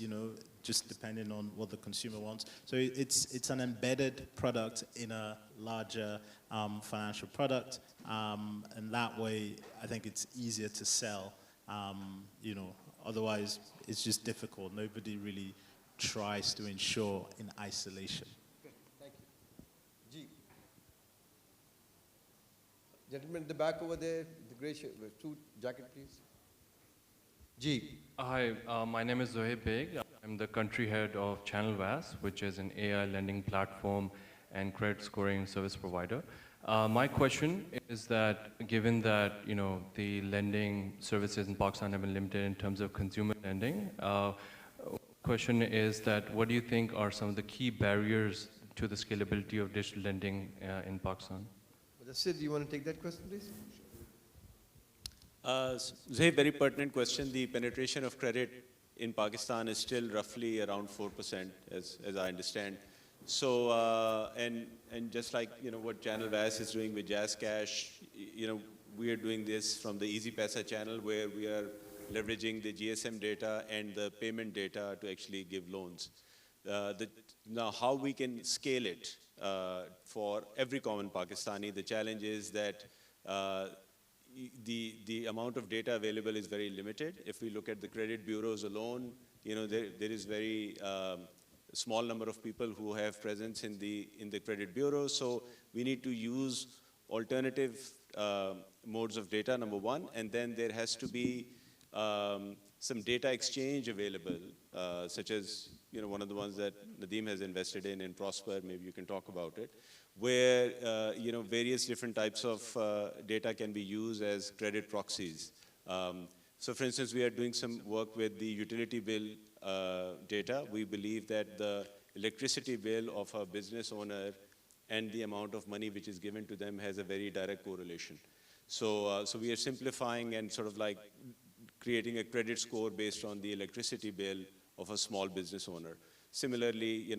just depending on what the consumer wants. So it's an embedded product in a larger financial product, and that way I think it's easier to sell. Otherwise it's just difficult. Nobody really tries to insure in isolation. Okay, thank you. G. Gentleman in the back over there, the gray shirt, suit, jacket, please. G. Hi, my name is Zohaib Beg. I'm the country head of Channel VAS, which is an AI lending platform and credit scoring service provider. My question is that given that the lending services in Pakistan have been limited in terms of consumer lending, question is that what do you think are some of the key barriers to the scalability of digital lending in Pakistan? Sid, do you want to take that question, please? Zahid, very pertinent question. The penetration of credit in Pakistan is still roughly around 4%, as I understand. So, and just like what Channel VAS is doing with Jazz Cash, we are doing this from the Easy Paisa channel, where we are leveraging the GSM data and the payment data to actually give loans. Now, how we can scale it for every common Pakistani, the challenge is that the amount of data available is very limited. If we look at the credit bureaus alone, there is very small number of people who have presence in the credit bureau. So we need to use alternative modes of data, number one, and then there has to be some data exchange available, such as one of the ones that Nadeem has invested in Prosper. Maybe you can talk about it, where various different types of data can be used as credit proxies. So for instance, we are doing some work with the utility bill data. We believe that the electricity bill of a business owner and the amount of money which is given to them has a very direct correlation. So we are simplifying and sort of like creating a credit score based on the electricity bill of a small business owner. Similarly,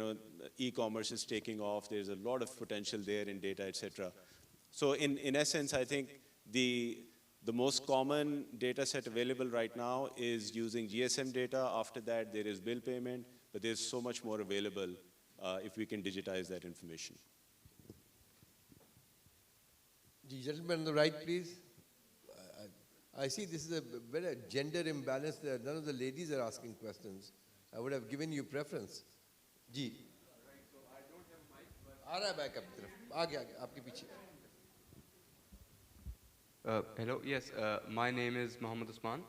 e-commerce is taking off. There's a lot of potential there in data, etc. So in essence, I think the most common data set available right now is using GSM data. After that, there is bill payment, but there's so much more available if we can digitize that information. The gentleman on the right, please. I see this is a very gender imbalance there. None of the ladies are asking questions. I would have given you preference. Ji. Right, so I don't have a mic, but... back up. Aage, aapke piche. Hello, yes, my name is Mohammed Usman.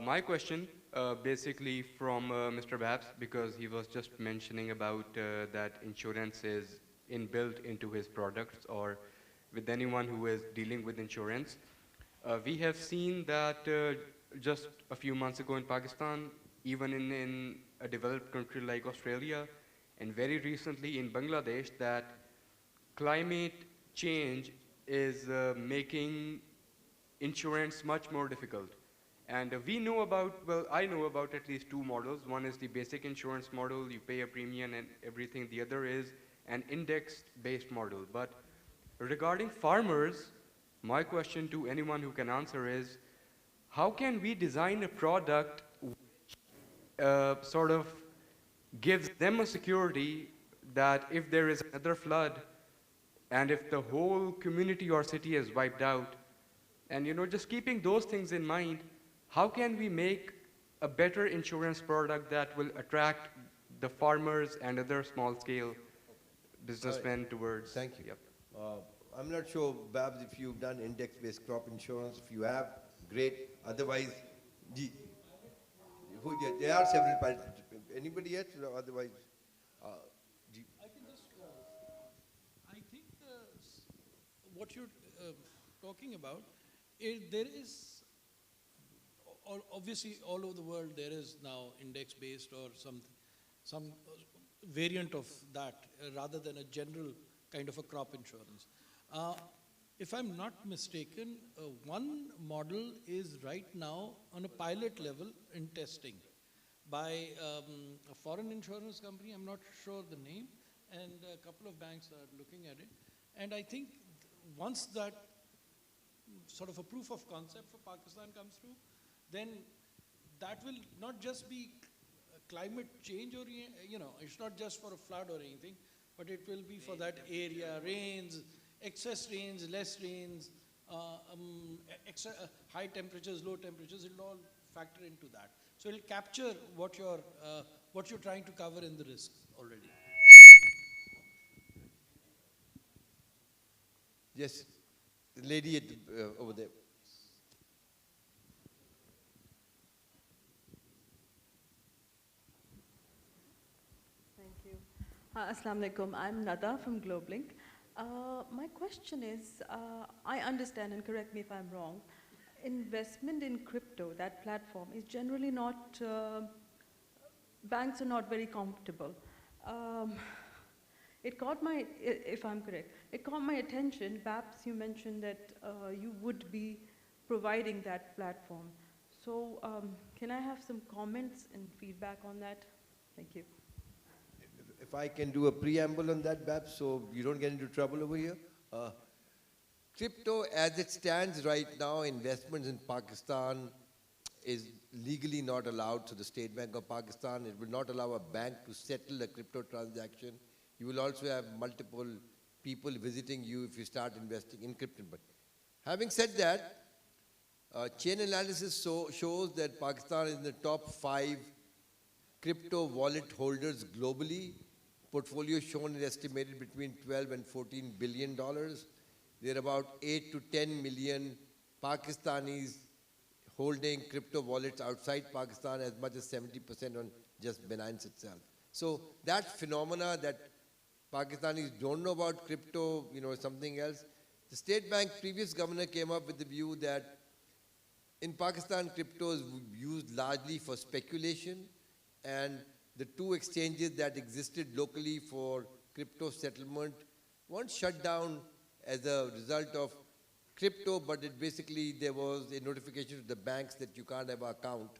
My question basically from Mr. Babs, because he was just mentioning about that insurance is inbuilt into his products or with anyone who is dealing with insurance. We have seen that just a few months ago in Pakistan, even in a developed country like Australia, and very recently in Bangladesh, that climate change is making insurance much more difficult. And we know about, well, I know about at least two models. One is the basic insurance model, you pay a premium and everything. The other is an index-based model. But regarding farmers, my question to anyone who can answer is, how can we design a product which sort of gives them a security that if there is another flood and if the whole community or city is wiped out, and just keeping those things in mind, how can we make a better insurance product that will attract the farmers and other small-scale businessmen towards? Thank you. Yep. I'm not sure, Babs, if you've done index-based crop insurance. If you have, great. Otherwise, there are several parties. Anybody yet? Otherwise, I can just, I think what you're talking about is there is, obviously all over the world there is now index-based or some variant of that rather than a general kind of a crop insurance. If I'm not mistaken, one model is right now on a pilot level in testing by a foreign insurance company, I'm not sure the name, and a couple of banks are looking at it. And I think once that sort of a proof of concept for Pakistan comes through, then that will not just be climate change or, it's not just for a flood or anything, but it will be for that area, rains, excess rains, less rains, high temperatures, low temperatures, it will all factor into that. So it will capture what you're trying to cover in the risk already. Yes, the lady over there. Thank you. Assalamu alaikum. I'm Nada from Globalink. My question is, I understand, and correct me if I'm wrong, investment in crypto, that platform, is generally not, banks are not very comfortable. It caught my, if I'm correct, it caught my attention. Perhaps you mentioned that you would be providing that platform. So can I have some comments and feedback on that? Thank you. If I can do a preamble on that, Babs, so you don't get into trouble over here. Crypto, as it stands right now, investments in Pakistan is legally not allowed to the State Bank of Pakistan. It will not allow a bank to settle a crypto transaction. You will also have multiple people visiting you if you start investing in crypto. But having said that, chain analysis shows that Pakistan is in the top 5 crypto wallet holders globally. Portfolio shown is estimated between 12 and 14 billion dollars. There are about 8 to 10 million Pakistanis holding crypto wallets outside Pakistan, as much as 70% on just Binance itself. So that phenomena that Pakistanis don't know about crypto, is something else. The State Bank previous governor came up with the view that in Pakistan, crypto is used largely for speculation, and the 2 exchanges that existed locally for crypto settlement weren't shut down as a result of crypto, but there was a notification to the banks that you can't have an account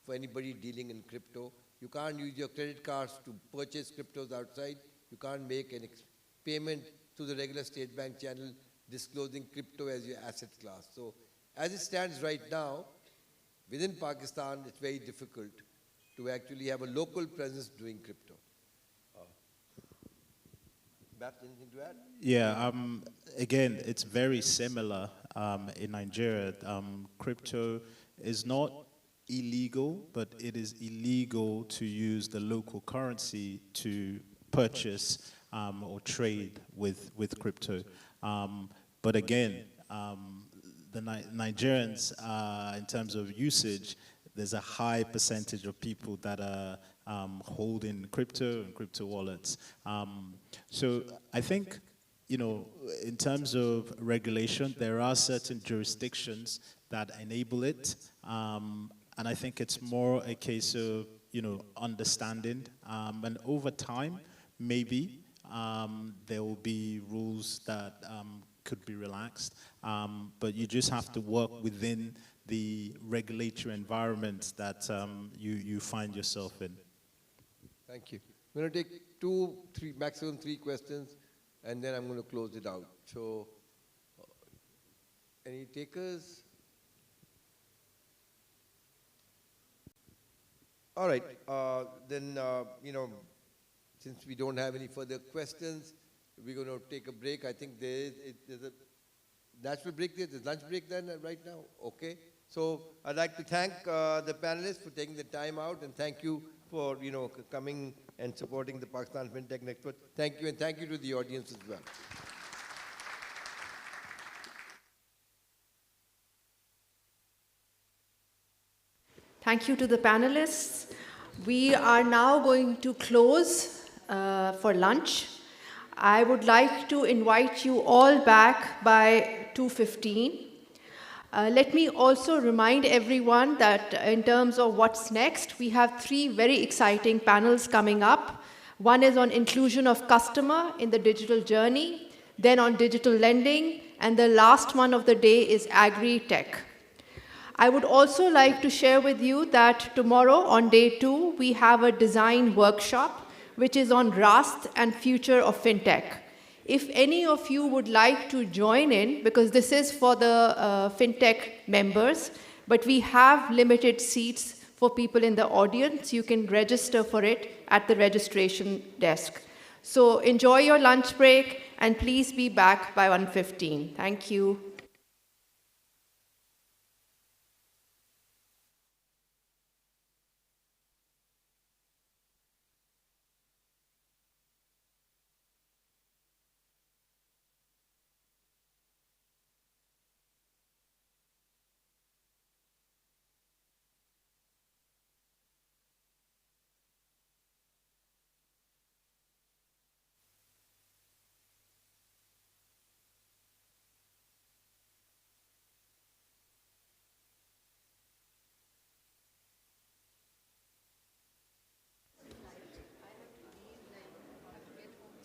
for anybody dealing in crypto. You can't use your credit cards to purchase cryptos outside. You can't make an payment through the regular State Bank channel disclosing crypto as your asset class. So as it stands right now, within Pakistan, it's very difficult to actually have a local presence doing crypto. Babs, anything to add? Yeah, again, it's very similar in Nigeria. Crypto is not illegal, but it is illegal to use the local currency to purchase or trade with crypto. But again, the Nigerians, in terms of usage, there's a high percentage of people that are holding crypto and crypto wallets. So I think, in terms of regulation, there are certain jurisdictions that enable it. And I think it's more a case of, understanding. And over time, maybe there will be rules that could be relaxed. But you just have to work within the regulatory environment that you find yourself in. Thank you. I'm going to take 2, 3, maximum 3 questions, and then I'm going to close it out. So, any takers? All right. Then, since we don't have any further questions, we're going to take a break. I think there's a natural break there. There's lunch break then right now. Okay. So I'd like to thank the panelists for taking the time out, and thank you for coming and supporting the Pakistan FinTech Network. Thank you, and thank you to the audience as well. Thank you to the panelists. We are now going to close for lunch. I would like to invite you all back by 2:15. Let me also remind everyone that in terms of what's next, we have 3 very exciting panels coming up. One is on inclusion of customer in the digital journey, then on digital lending, and the last one of the day is agri-tech. I would also like to share with you that tomorrow on day 2, we have a design workshop, which is on Rust and future of fintech. If any of you would like to join in, because this is for the FinTech members, but we have limited seats for people in the audience, you can register for it at the registration desk. So enjoy your lunch break and please be back by 1:15. Thank you.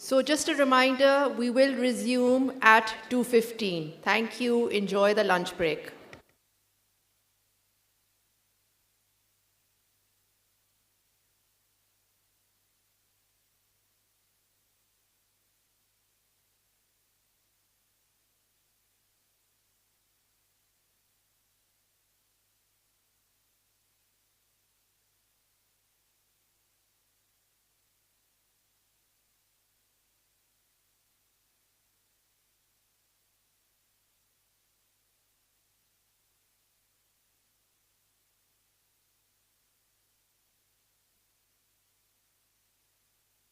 So just a reminder, we will resume at 2:15. Thank you. Enjoy the lunch break.